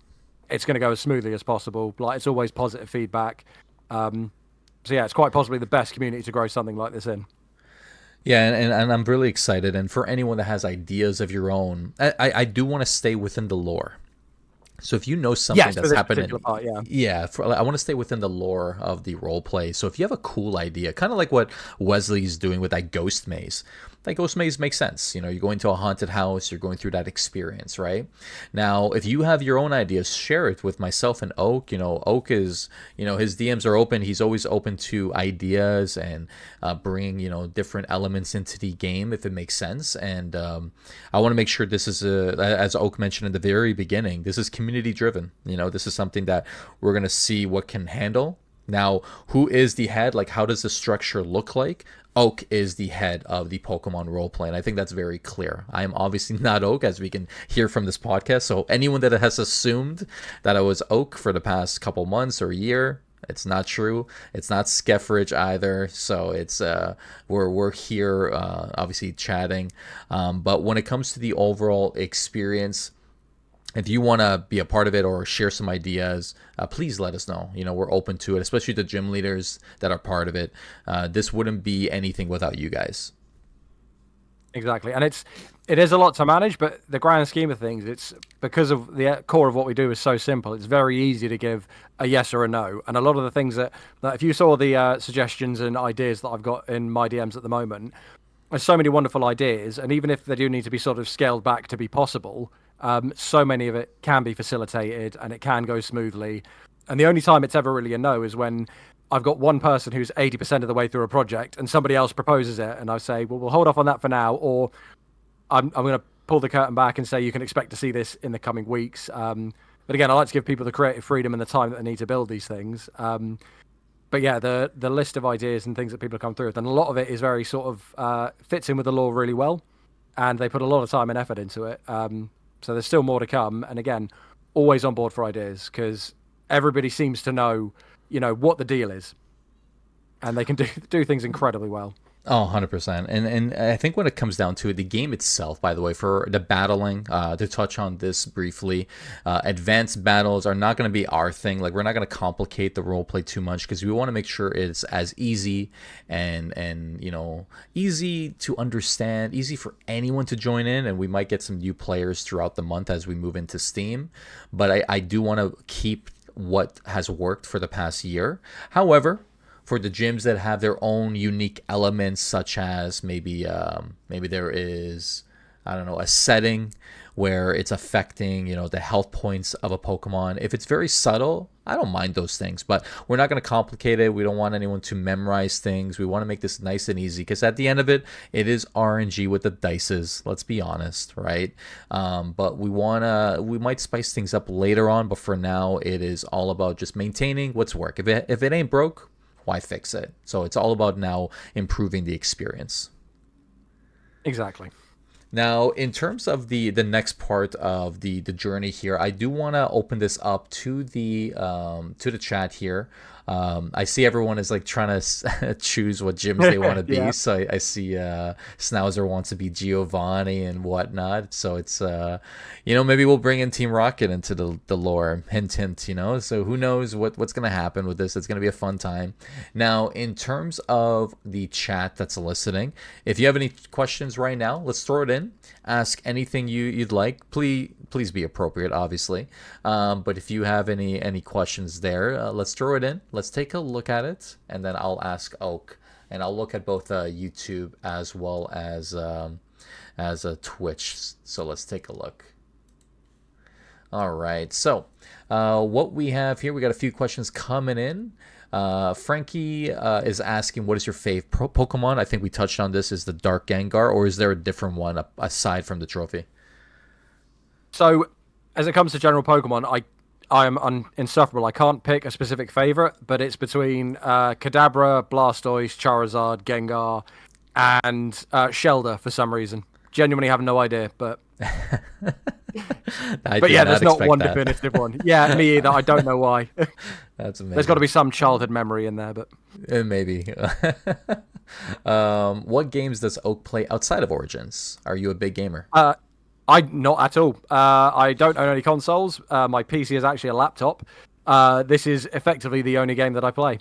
it's going to go as smoothly as possible. Like, it's always positive feedback. So yeah, it's quite possibly the best community to grow something like this in. Yeah, and I'm really excited. And for anyone that has ideas of your own, I do want to stay within the lore. So if you know something that's happening, I want to stay within the lore of the role play. So if you have a cool idea, kind of like what Wesley's doing with that ghost maze, that ghost maze makes sense. You're going to a haunted house, you're going through that experience, right? Now, if you have your own ideas, share it with myself and Oak. Oak is, his DMs are open. He's always open to ideas and bringing, different elements into the game if it makes sense. And I want to make sure this is, as Oak mentioned in the very beginning, this is community driven. This is something that we're going to see what can handle. Now, who is the head? Like, how does the structure look like? Oak is the head of the Pokemon roleplay, and I think that's very clear. I am obviously not Oak, as we can hear from this podcast. So anyone that has assumed that I was Oak for the past couple months or year, it's not true. It's not Skeffridge either. So it's we're here obviously chatting. But when it comes to the overall experience, if you want to be a part of it or share some ideas, please let us know. We're open to it, especially the gym leaders that are part of it. This wouldn't be anything without you guys. Exactly, and it is a lot to manage, but the grand scheme of things, it's because of the core of what we do is so simple. It's very easy to give a yes or a no, and a lot of the things that if you saw the suggestions and ideas that I've got in my DMs at the moment, there's so many wonderful ideas, and even if they do need to be sort of scaled back to be possible, So many of it can be facilitated and it can go smoothly. And the only time it's ever really a no is when I've got one person who's 80% of the way through a project and somebody else proposes it, and I say, well, we'll hold off on that for now, or I'm going to pull the curtain back and say you can expect to see this in the coming weeks. But again, I like to give people the creative freedom and the time that they need to build these things. But yeah, the list of ideas and things that people have come through with, and a lot of it is very sort of fits in with the lore really well, and they put a lot of time and effort into it. So there's still more to come, and again, always on board for ideas because everybody seems to know, what the deal is, and they can do things incredibly well. Oh, 100%. And I think when it comes down to it, the game itself, by the way, for the battling, to touch on this briefly, advanced battles are not going to be our thing. Like, we're not going to complicate the roleplay too much because we want to make sure it's as easy and easy to understand, easy for anyone to join in. And we might get some new players throughout the month as we move into Steam. But I do want to keep what has worked for the past year. However, for the gyms that have their own unique elements, such as maybe there is, I don't know, a setting where it's affecting, the health points of a Pokemon. If it's very subtle, I don't mind those things, but we're not going to complicate it. We don't want anyone to memorize things. We want to make this nice and easy because at the end of it, it is RNG with the dices. Let's be honest, right? But we might spice things up later on, but for now, it is all about just maintaining what's work. If it ain't broke, why fix it? So it's all about now improving the experience. Exactly. Now, in terms of the next part of the journey here, I do want to open this up to the chat here. I see everyone is like trying to choose what gyms they want to be. Yeah. So I see Snauzer wants to be Giovanni and whatnot. So it's maybe we'll bring in Team Rocket into the lore. Hint, hint. So who knows what's gonna happen with this? It's gonna be a fun time. Now, in terms of the chat that's listening, if you have any questions right now, let's throw it in. Ask anything you'd like. Please be appropriate, obviously. But if you have any questions there, let's throw it in. Let's take a look at it, and then I'll ask Oak, and I'll look at both YouTube as well as a Twitch. So let's take a look. All right. So what we have here, we got a few questions coming in. Frankie is asking, what is your fave Pokemon? I think we touched on this. Is the Dark Gengar, or is there a different one aside from the trophy? So, as it comes to general Pokemon, I am insufferable. I can't pick a specific favorite, but it's between Kadabra, Blastoise, Charizard, Gengar, and Shelder for some reason. Genuinely have no idea, but there's not one definitive one. Yeah, me either. I don't know why. That's amazing. There's got to be some childhood memory in there, but maybe. What games does Oak play outside of Origins? Are you a big gamer? Not at all. I don't own any consoles. My PC is actually a laptop. This is effectively the only game that I play.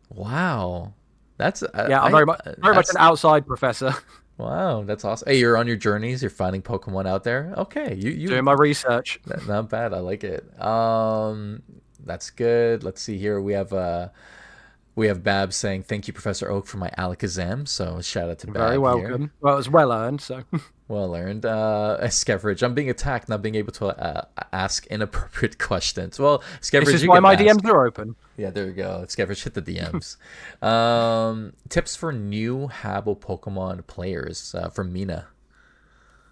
Wow, that's I'm very much an outside professor. Wow, that's awesome. Hey, you're on your journeys. You're finding Pokemon out there. Okay, you doing my research. Not bad. I like it. That's good. Let's see here. We have Babs saying, thank you, Professor Oak, for my Alakazam. So shout out to Babs. Very welcome. Here. Well, it was well earned. So well earned. Skeverage, I'm being attacked, not being able to ask inappropriate questions. Well, Skeverage, this is why my DMs are open. Yeah, there you go. Skeverage, hit the DMs. Tips for new Habbo Pokemon players from Mina.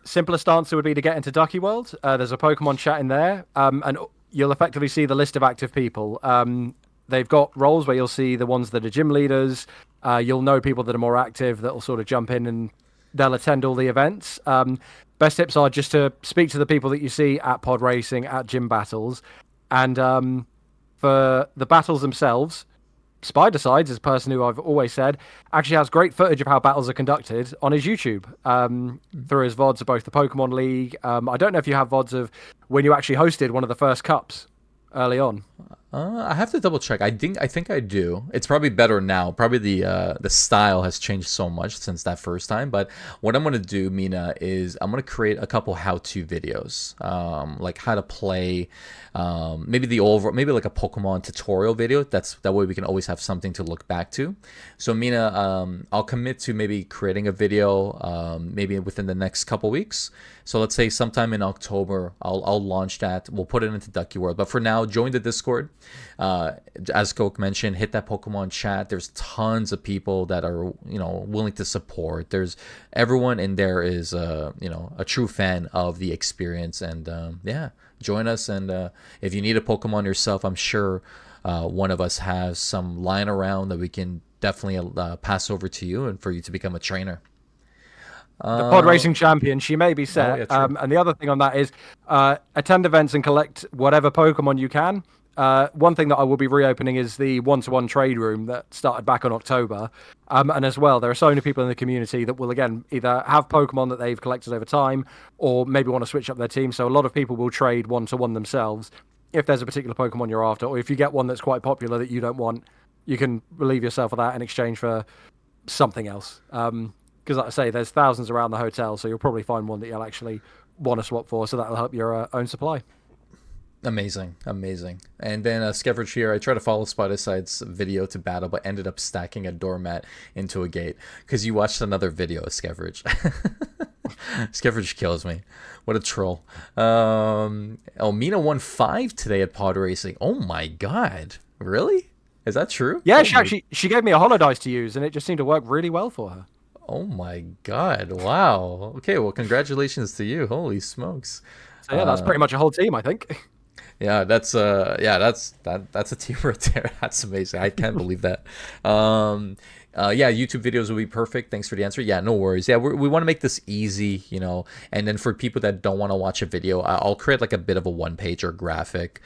Simplest answer would be to get into Ducky World. There's a Pokemon chat in there, and you'll effectively see the list of active people. They've got roles where you'll see the ones that are gym leaders. You'll know people that are more active that will sort of jump in and they'll attend all the events. Best tips are just to speak to the people that you see at pod racing, at gym battles. And for the battles themselves, Spidercides is a person who I've always said actually has great footage of how battles are conducted on his YouTube through his VODs of both the Pokemon League. I don't know if you have VODs of when you actually hosted one of the first cups early on. I have to double check. I think I do. It's probably better now. Probably the style has changed so much since that first time. But what I'm gonna do, Mina, is I'm gonna create a couple how-to videos, like how to play, maybe like a Pokemon tutorial video. That way we can always have something to look back to. So Mina, I'll commit to maybe creating a video, maybe within the next couple weeks. So let's say sometime in October, I'll launch that. We'll put it into Ducky World. But for now, join the Discord. As Coke mentioned, hit that Pokemon chat. There's tons of people that are willing to support. There's everyone in there is a true fan of the experience, and yeah, join us. And if you need a Pokemon yourself, I'm sure one of us has some lying around that we can definitely pass over to you and for you to become a trainer. The pod racing champion, she may be set. Oh, yeah, true. And the other thing on that is attend events and collect whatever Pokemon you can. One thing that I will be reopening is the one-to-one trade room that started back in October. And as well, there are so many people in the community that will, again, either have Pokemon that they've collected over time or maybe want to switch up their team. So a lot of people will trade one-to-one themselves if there's a particular Pokemon you're after, or if you get one that's quite popular that you don't want, you can relieve yourself of that in exchange for something else. Because like I say, there's thousands around the hotel, so you'll probably find one that you'll actually want to swap for, so that'll help your own supply. Amazing. And then Skevrich here, I tried to follow Spidercides' video to battle, but ended up stacking a doormat into a gate. Because you watched another video of Skevrich. Skevrich kills me. What a troll. Mina won 5 today at pod racing. Oh my god. Really? Is that true? Yeah, she gave me a holodice to use, and it just seemed to work really well for her. Oh my god. Wow. Okay, well, congratulations to you. Holy smokes. So yeah, that's pretty much a whole team, I think. Yeah, that's a team right there. That's amazing. I can't believe that. Yeah, YouTube videos will be perfect. Thanks for the answer. Yeah, no worries. Yeah, we want to make this easy, and then for people that don't want to watch a video, I'll create like a bit of a one-page or graphic.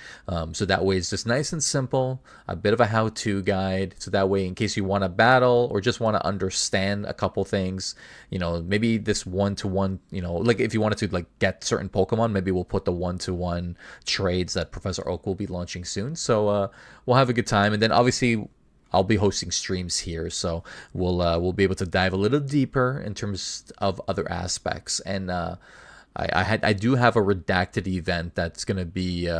So that way it's just nice and simple, a bit of a how-to guide. So that way, in case you want to battle or just want to understand a couple things, maybe this one-to-one, like if you wanted to like get certain Pokemon, maybe we'll put the one-to-one trades that Professor Oak will be launching soon. So we'll have a good time. And then obviously I'll be hosting streams here, so we'll be able to dive a little deeper in terms of other aspects. And I do have a redacted event that's gonna be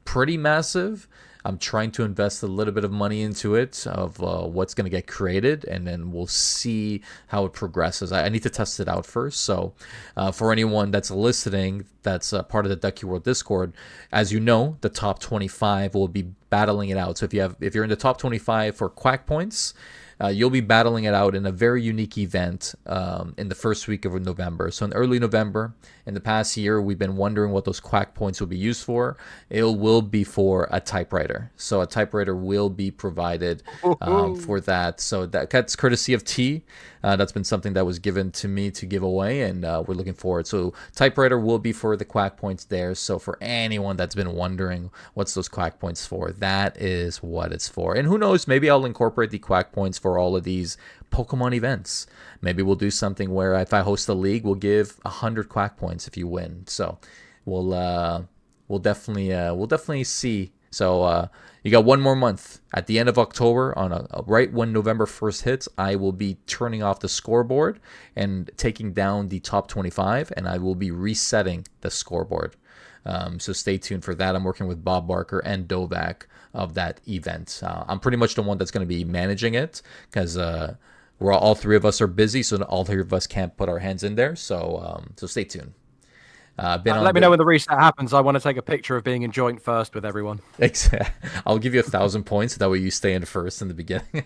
pretty massive. I'm trying to invest a little bit of money into it of what's going to get created, and then we'll see how it progresses. I need to test it out first. So for anyone that's listening, that's part of the Ducky World Discord, as you know, the top 25 will be battling it out. So if you're in the top 25 for Quack points, you'll be battling it out in a very unique event in the first week of November. So in early November, in the past year, we've been wondering what those Quack points will be used for. It will be for a typewriter. So a typewriter will be provided for that. So that's courtesy of T. That's been something that was given to me to give away, and we're looking forward. So typewriter will be for the Quack points there. So for anyone that's been wondering what's those Quack points for, that is what it's for. And who knows, maybe I'll incorporate the Quack points for all of these Pokemon events. Maybe we'll do something where if I host a league, we'll give 100 Quack points if you win. So we'll definitely see. So you got one more month. At the end of October, right when November 1st hits, I will be turning off the scoreboard and taking down the top 25, and I will be resetting the scoreboard. So stay tuned for that. I'm working with Bob Barker and Dovak of that event. I'm pretty much the one that's going to be managing it because we're all three of us are busy, so all three of us can't put our hands in there. So stay tuned. Let me know when the reset happens. I want to take a picture of being in joint first with everyone. I'll give you 1,000 points. That way you stay in first in the beginning.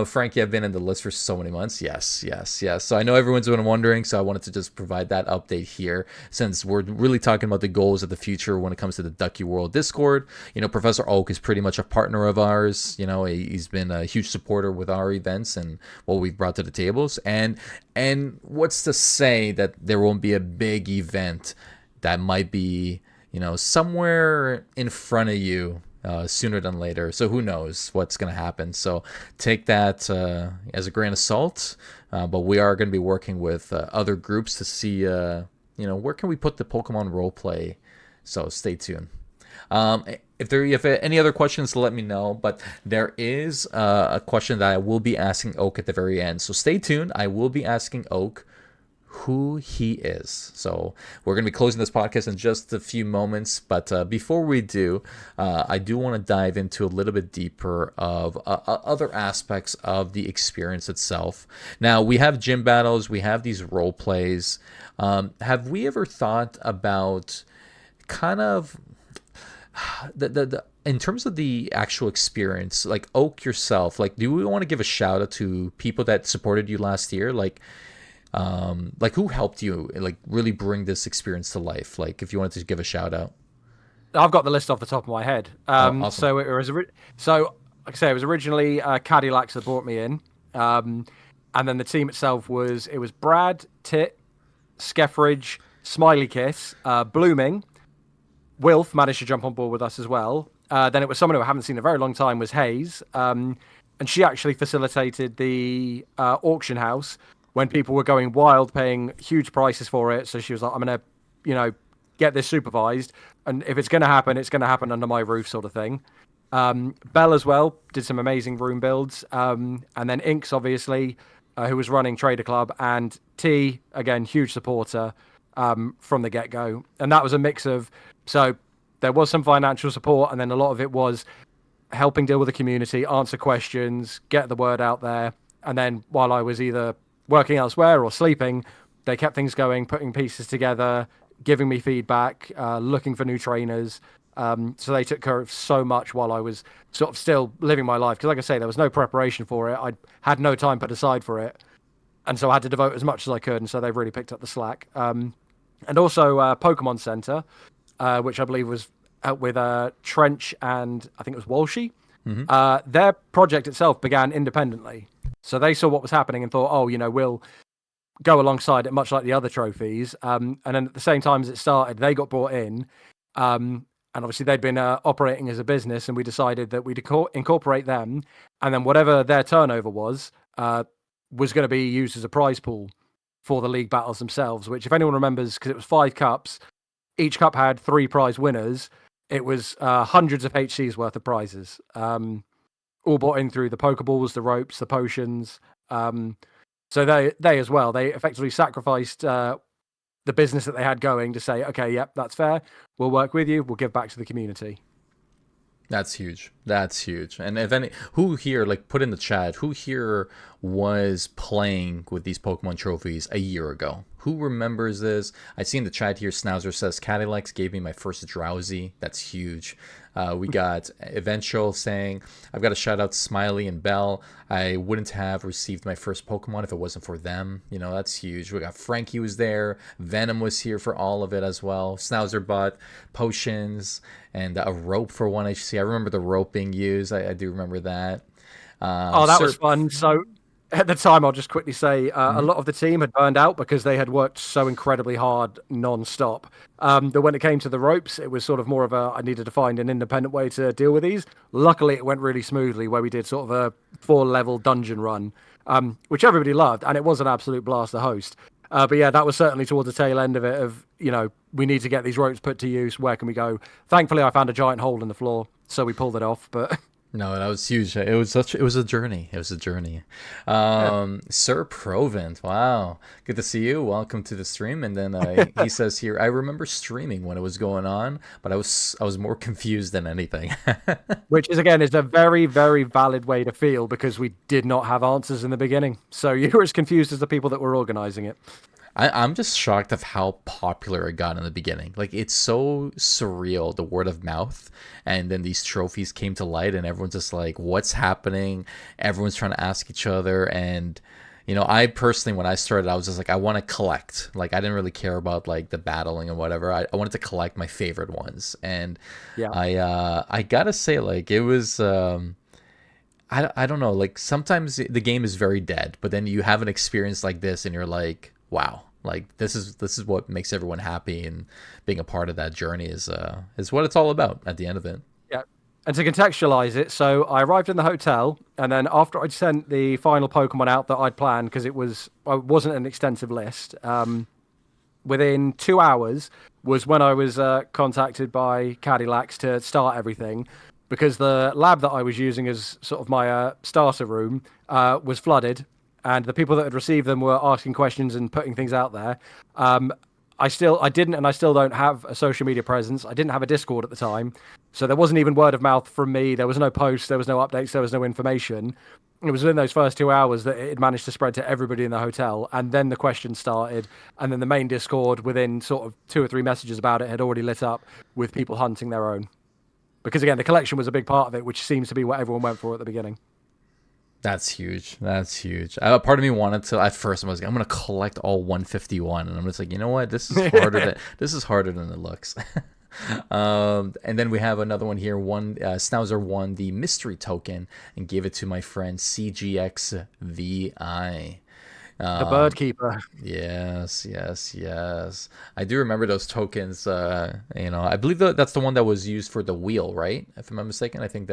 Frankie, I've been in the list for so many months. Yes. So I know everyone's been wondering, so I wanted to just provide that update here since we're really talking about the goals of the future when it comes to the Ducky World Discord. Professor Oak is pretty much a partner of ours. He's been a huge supporter with our events and what we've brought to the tables. And what's to say that there won't be a big event that might be, somewhere in front of you sooner than later. So who knows what's going to happen. So take that as a grain of salt. But we are going to be working with other groups to see, where can we put the Pokemon roleplay. So stay tuned. If you have any other questions, let me know. But there is a question that I will be asking Oak at the very end. So stay tuned. I will be asking Oak who he is. So we're going to be closing this podcast in just a few moments. But before we do, I do want to dive into a little bit deeper of other aspects of the experience itself. Now, we have gym battles. We have these role plays. Have we ever thought about kind of the in terms of the actual experience, like Oak yourself, like do we want to give a shout out to people that supported you last year, like who helped you like really bring this experience to life, like if you wanted to give a shout out? I've got the list off the top of my head. Oh, awesome. So it was so like I say, it was originally Cadillacs that brought me in, and then the team itself was Brad, Tit, Skeffridge, Smiley Kiss, Blooming. Wilf managed to jump on board with us as well. Then it was someone who I haven't seen in a very long time, was Hayes. And she actually facilitated the auction house when people were going wild, paying huge prices for it. So she was like, I'm going to, get this supervised. And if it's going to happen under my roof sort of thing. Bell as well did some amazing room builds. And then Inks, obviously, who was running Trader Club. And T, again, huge supporter from the get-go. And that was a mix of... So there was some financial support, and then a lot of it was helping deal with the community, answer questions, get the word out there. And then while I was either working elsewhere or sleeping, they kept things going, putting pieces together, giving me feedback, looking for new trainers. So they took care of so much while I was sort of still living my life. Because like I say, there was no preparation for it. I had no time put aside for it. And so I had to devote as much as I could. And so they really picked up the slack. And also Pokemon Center, which I believe was out with Trench and I think it was Walshy. Mm-hmm. Their project itself began independently. So they saw what was happening and thought, we'll go alongside it, much like the other trophies. And then at the same time as it started, they got brought in. And obviously they'd been operating as a business, and we decided that we'd incorporate them. And then whatever their turnover was going to be used as a prize pool for the league battles themselves, which if anyone remembers, because it was 5 cups, each cup had 3 prize winners. It was hundreds of HC's worth of prizes, all bought in through the Pokeballs, the ropes, the potions. So they as well, they effectively sacrificed the business that they had going to say, okay, yep, that's fair. We'll work with you. We'll give back to the community. That's huge. That's huge. And if any, who here, like put in the chat, who here was playing with these Pokemon trophies a year ago? Who remembers this? I see in the chat here, Snouzer says, Cadillacs gave me my first Drowsy. That's huge. We got Eventual saying, I've got to shout out Smiley and Bell. I wouldn't have received my first Pokemon if it wasn't for them. That's huge. We got Frankie was there. Venom was here for all of it as well. Snouzer bought potions and a rope for 1 HC. I remember the rope being used. I do remember that. That was fun. So at the time, I'll just quickly say a lot of the team had burned out because they had worked so incredibly hard non-stop. That when it came to the ropes, it was sort of more of I needed to find an independent way to deal with these. Luckily, it went really smoothly where we did sort of a 4-level dungeon run, which everybody loved. And it was an absolute blast to host. But yeah, that was certainly towards the tail end of it of, we need to get these ropes put to use. Where can we go? Thankfully, I found a giant hole in the floor, so we pulled it off. But no, that was huge. It was a journey. It was a journey. Sir Provent, wow, good to see you. Welcome to the stream. And then he says here, I remember streaming when it was going on, but I was more confused than anything. Which is a very, very valid way to feel, because we did not have answers in the beginning. So you were as confused as the people that were organizing it. I'm just shocked of how popular it got in the beginning. Like, it's so surreal, the word of mouth. And then these trophies came to light and everyone's just like, what's happening? Everyone's trying to ask each other. And, I personally, when I started, I was just like, I want to collect. Like, I didn't really care about like the battling and whatever. I wanted to collect my favorite ones. And yeah, I gotta say, like, it was, I don't know, like sometimes the game is very dead, but then you have an experience like this and you're like, wow, like this is what makes everyone happy, and being a part of that journey is what it's all about at the end of it. Yeah. And to contextualize it, so I arrived in the hotel, and then after I'd sent the final Pokemon out that I'd planned, because it wasn't an extensive list, within 2 hours was when I was contacted by Cadillacs to start everything, because the lab that I was using as sort of my starter room was flooded, and the people that had received them were asking questions and putting things out there. I didn't, and I still don't have a social media presence. I didn't have a Discord at the time, so there wasn't even word of mouth from me. There was no posts, there was no updates, there was no information. It was in those first 2 hours that it managed to spread to everybody in the hotel, and then the questions started, and then the main Discord, within sort of 2 or 3 messages about it, had already lit up with people hunting their own. Because again, the collection was a big part of it, which seems to be what everyone went for at the beginning. That's huge. That's huge. Part of me wanted to. At first, I was like, I'm gonna collect all 151, and I'm just like, you know what? This is harder than it looks. And then we have another one here. Snauzer won the mystery token and gave it to my friend CGXVI. The bird keeper. Yes. I do remember those tokens. I believe that's the one that was used for the wheel, right? If I'm not mistaken, I think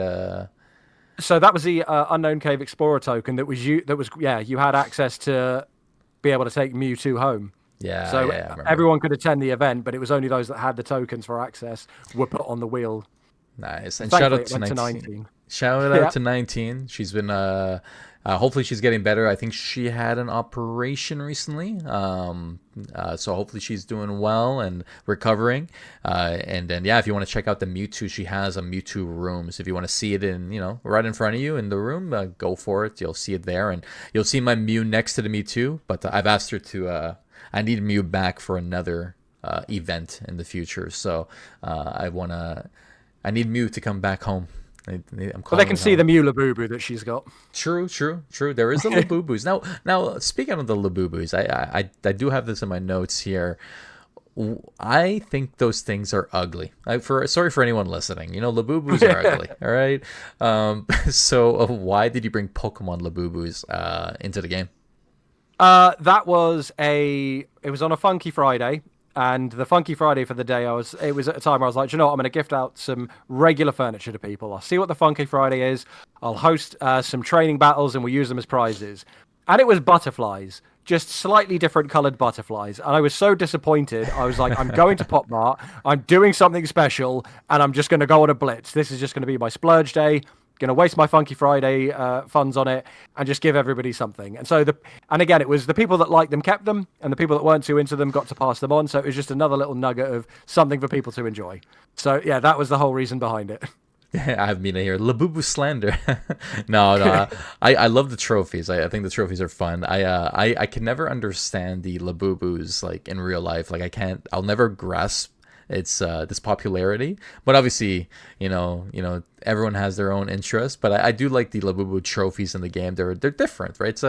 So that was the Unknown Cave Explorer token that was you had access to be able to take Mewtwo home. Yeah. So I everyone could attend the event, but it was only those that had the tokens for access were put on the wheel. Nice. And shout out to 19. Shout out to 19. She's been hopefully she's getting better. I think she had an operation recently. So hopefully she's doing well and recovering. And then if you want to check out the Mewtwo, she has a Mewtwo room. So if you want to see it right in front of you in the room, go for it. You'll see it there, and you'll see my Mew next to the Mewtwo. But I've asked her to. I need Mew back for another event in the future. So I need Mew to come back home. They can see the Mew Labubu that she's got. True. There is the Labubus. Now speaking of the Labubus, I do have this in my notes here. I think those things are ugly. Sorry for anyone listening. Labubus are ugly. All right. So why did you bring Pokemon Labubus into the game? That was it was on a Funky Friday. And the Funky Friday for the day, it was at a time where I was like, I'm going to gift out some regular furniture to people. I'll see what the Funky Friday is. I'll host some training battles, and we'll use them as prizes. And it was butterflies, just slightly different coloured butterflies. And I was so disappointed. I was like, I'm going to Pop Mart. I'm doing something special, and I'm just going to go on a blitz. This is just going to be my splurge day. Going to waste my Funky Friday funds on it and just give everybody something. And so again, it was the people that liked them kept them, and the people that weren't too into them got to pass them on. So it was just another little nugget of something for people to enjoy. So yeah, that was the whole reason behind it. I have Mina here. Labubu slander. No. I love the trophies. I think the trophies are fun. I can never understand the Labubus like in real life. Like I'll never grasp its this popularity, but obviously everyone has their own interest. But I do like the Labubu trophies in the game. They're different, right?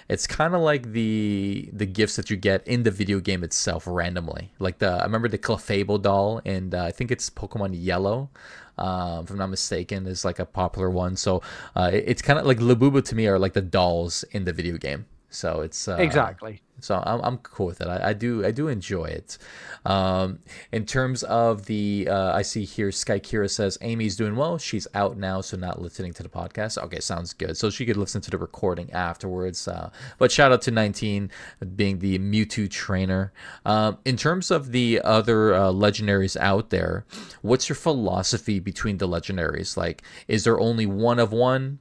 It's kind of like the gifts that you get in the video game itself randomly. Like I remember the Clefable doll, and I think it's Pokemon Yellow, if I'm not mistaken, is like a popular one. So it's kind of like Labubu to me are like the dolls in the video game. So it's exactly. So I'm cool with it. I do enjoy it. In terms of the, I see here Sky Kira says Amy's doing well. She's out now, so not listening to the podcast. Okay, sounds good. So she could listen to the recording afterwards. But shout out to 19 being the Mewtwo trainer. In terms of the other legendaries out there, what's your philosophy between the legendaries? Like, is there only one of one?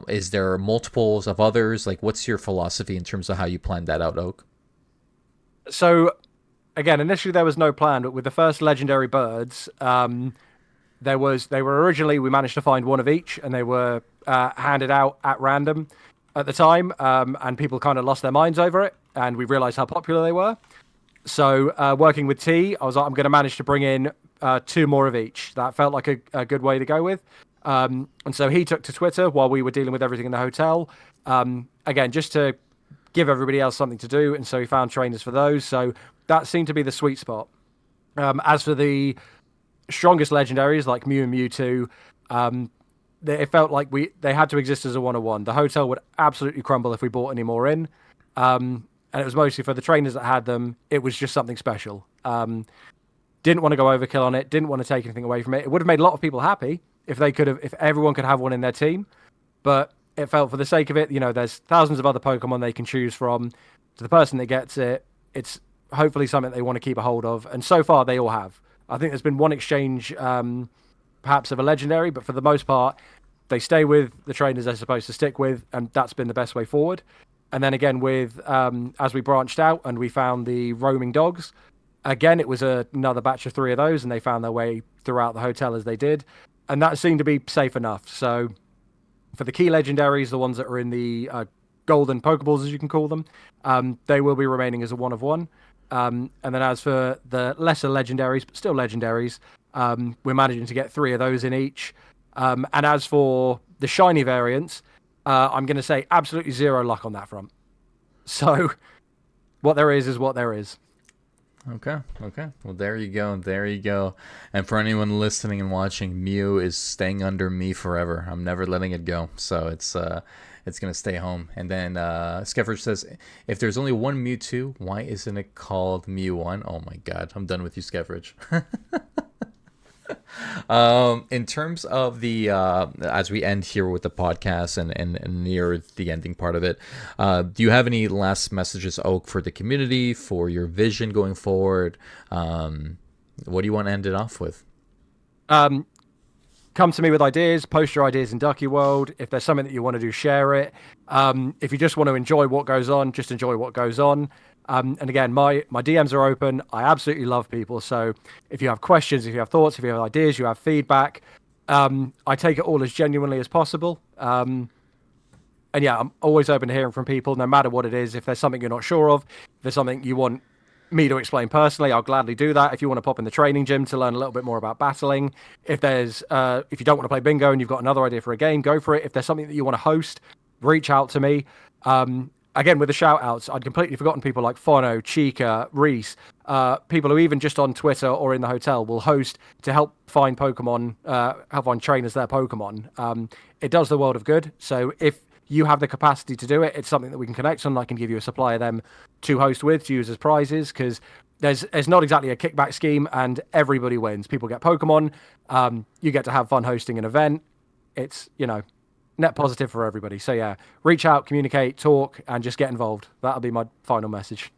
Is there multiples of others? Like, what's your philosophy in terms of how you plan that out, Oak? So, again, initially there was no plan, but with the first legendary birds, they were originally, we managed to find one of each, and they were handed out at random at the time, and people kind of lost their minds over it, and we realized how popular they were. So, working with T, I was like, I'm going to manage to bring in 2 more of each. That felt like a good way to go with. And so he took to Twitter while we were dealing with everything in the hotel. Again, just to give everybody else something to do. And so he found trainers for those. So that seemed to be the sweet spot. As for the strongest legendaries like Mew and Mewtwo, it felt like they had to exist as a one-on-one. The hotel would absolutely crumble if we bought any more in. And it was mostly for the trainers that had them. It was just something special. Didn't want to go overkill on it. Didn't want to take anything away from it. It would have made a lot of people happy if everyone could have one in their team. But it felt for the sake of it, there's thousands of other Pokemon they can choose from. To the person that gets it, it's hopefully something they want to keep a hold of. And so far, they all have. I think there's been one exchange, perhaps of a legendary, but for the most part, they stay with the trainers they're supposed to stick with, and that's been the best way forward. And then again, with as we branched out and we found the roaming dogs, again, it was another batch of 3 of those, and they found their way throughout the hotel as they did. And that seemed to be safe enough. So for the key legendaries, the ones that are in the golden Pokeballs, as you can call them, they will be remaining as a 1 of 1. And then as for the lesser legendaries, but still legendaries, we're managing to get 3 of those in each. And as for the shiny variants, I'm going to say absolutely 0 luck on that front. So what there is what there is. Okay. Well, there you go. And for anyone listening and watching, Mew is staying under me forever. I'm never letting it go. So it's gonna stay home. And then Skefford says, if there's only one Mewtwo, why isn't it called Mew1? Oh my God, I'm done with you, Skefford. In terms of the as we end here with the podcast and near the ending part of it, do you have any last messages, Oak, for the community, for your vision going forward? What do you want to end it off with? Come to me with ideas, post your ideas in Ducky World. If there's something that you want to do, share it. If you just want to enjoy what goes on, just enjoy what goes on. And again, my DMs are open. I absolutely love people. So if you have questions, if you have thoughts, if you have ideas, you have feedback, I take it all as genuinely as possible. And yeah, I'm always open to hearing from people, no matter what it is. If there's something you're not sure of, if there's something you want me to explain personally, I'll gladly do that. If you want to pop in the training gym to learn a little bit more about battling, if you don't want to play bingo and you've got another idea for a game, go for it. If there's something that you want to host, reach out to me. Again, with the shout outs, I'd completely forgotten people like Fono, Chica, Reese, people who even just on Twitter or in the hotel will host to help find Pokemon, help find trainers their Pokemon. It does the world of good. So if you have the capacity to do it, it's something that we can connect on. I can give you a supply of them to host with, to use as prizes, because there's not exactly a kickback scheme, and everybody wins. People get Pokemon. You get to have fun hosting an event. It's, net positive for everybody. So yeah, reach out, communicate, talk, and just get involved. That'll be my final message.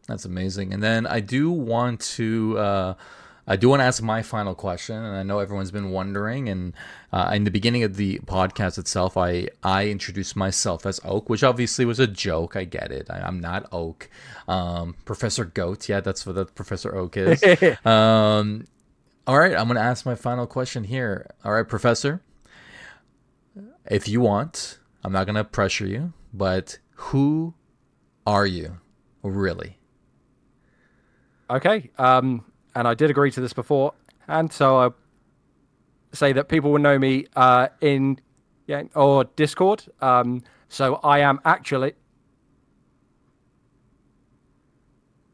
That's amazing. And then I do want to ask my final question, and I know everyone's been wondering. And in the beginning of the podcast itself, I introduced myself as Oak, which obviously was a joke. I get it. I'm not Oak. Professor Goat. Yeah, that's what the Professor Oak is. All right, I'm going to ask my final question here. All right, Professor. If you want, I'm not going to pressure you, but who are you, really? Okay, and I did agree to this before, and so I say that people will know me in Discord. So I am actually...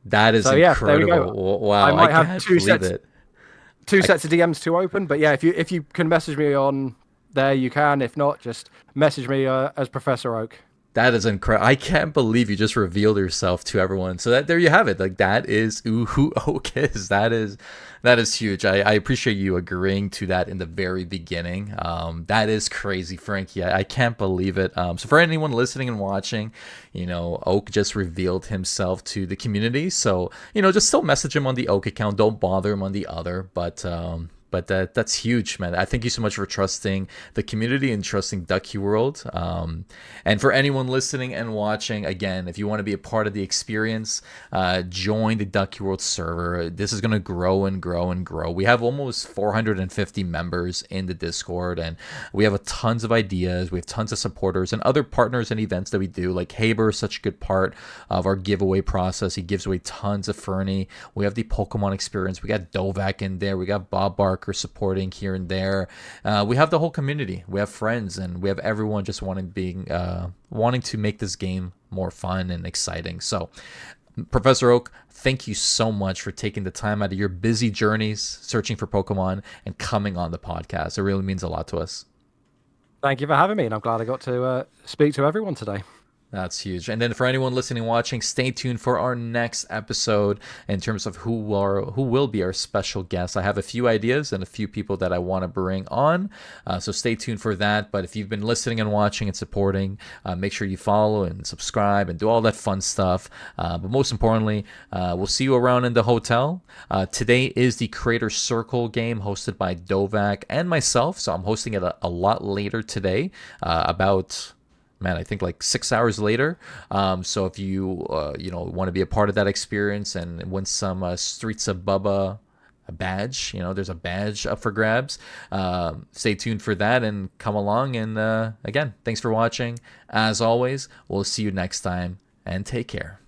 That is incredible. There we go. Wow, I might have can't two believe sets, it. two sets of DMs to open, but yeah, if you can message me on there, you can. If not, just message me as Professor Oak. That is incredible. I can't believe you just revealed yourself to everyone. So there you have it. Like, that is who Oak is. That is huge. I appreciate you agreeing to that in the very beginning. That is crazy, Frankie. I can't believe it. So for anyone listening and watching, Oak just revealed himself to the community. So, just still message him on the Oak account. Don't bother him on the other. But that's huge, man. I thank you so much for trusting the community and trusting Ducky World. And for anyone listening and watching, again, if you want to be a part of the experience, join the Ducky World server. This is going to grow and grow and grow. We have almost 450 members in the Discord, and we have tons of ideas. We have tons of supporters and other partners and events that we do. Like Habbo is such a good part of our giveaway process. He gives away tons of Fernie. We have the Pokemon experience. We got Dovak in there. We got Bob Barker supporting here and there. We have the whole community. We have friends, and we have everyone just wanting to make this game more fun and exciting. So, Professor Oak, thank you so much for taking the time out of your busy journeys searching for Pokemon and coming on the podcast. It really means a lot to us. Thank you for having me, and I'm glad I got to speak to everyone today. That's huge. And then for anyone listening and watching, stay tuned for our next episode in terms of who will be our special guests. I have a few ideas and a few people that I want to bring on. So stay tuned for that. But if you've been listening and watching and supporting, make sure you follow and subscribe and do all that fun stuff. But most importantly, we'll see you around in the hotel. Today is the Creator Circle game hosted by Dovak and myself. So I'm hosting it a lot later today, about I think like 6 hours later. So if you want to be a part of that experience and win some Streets of Bubba a badge, there's a badge up for grabs. Stay tuned for that and come along. And again, thanks for watching. As always, we'll see you next time and take care.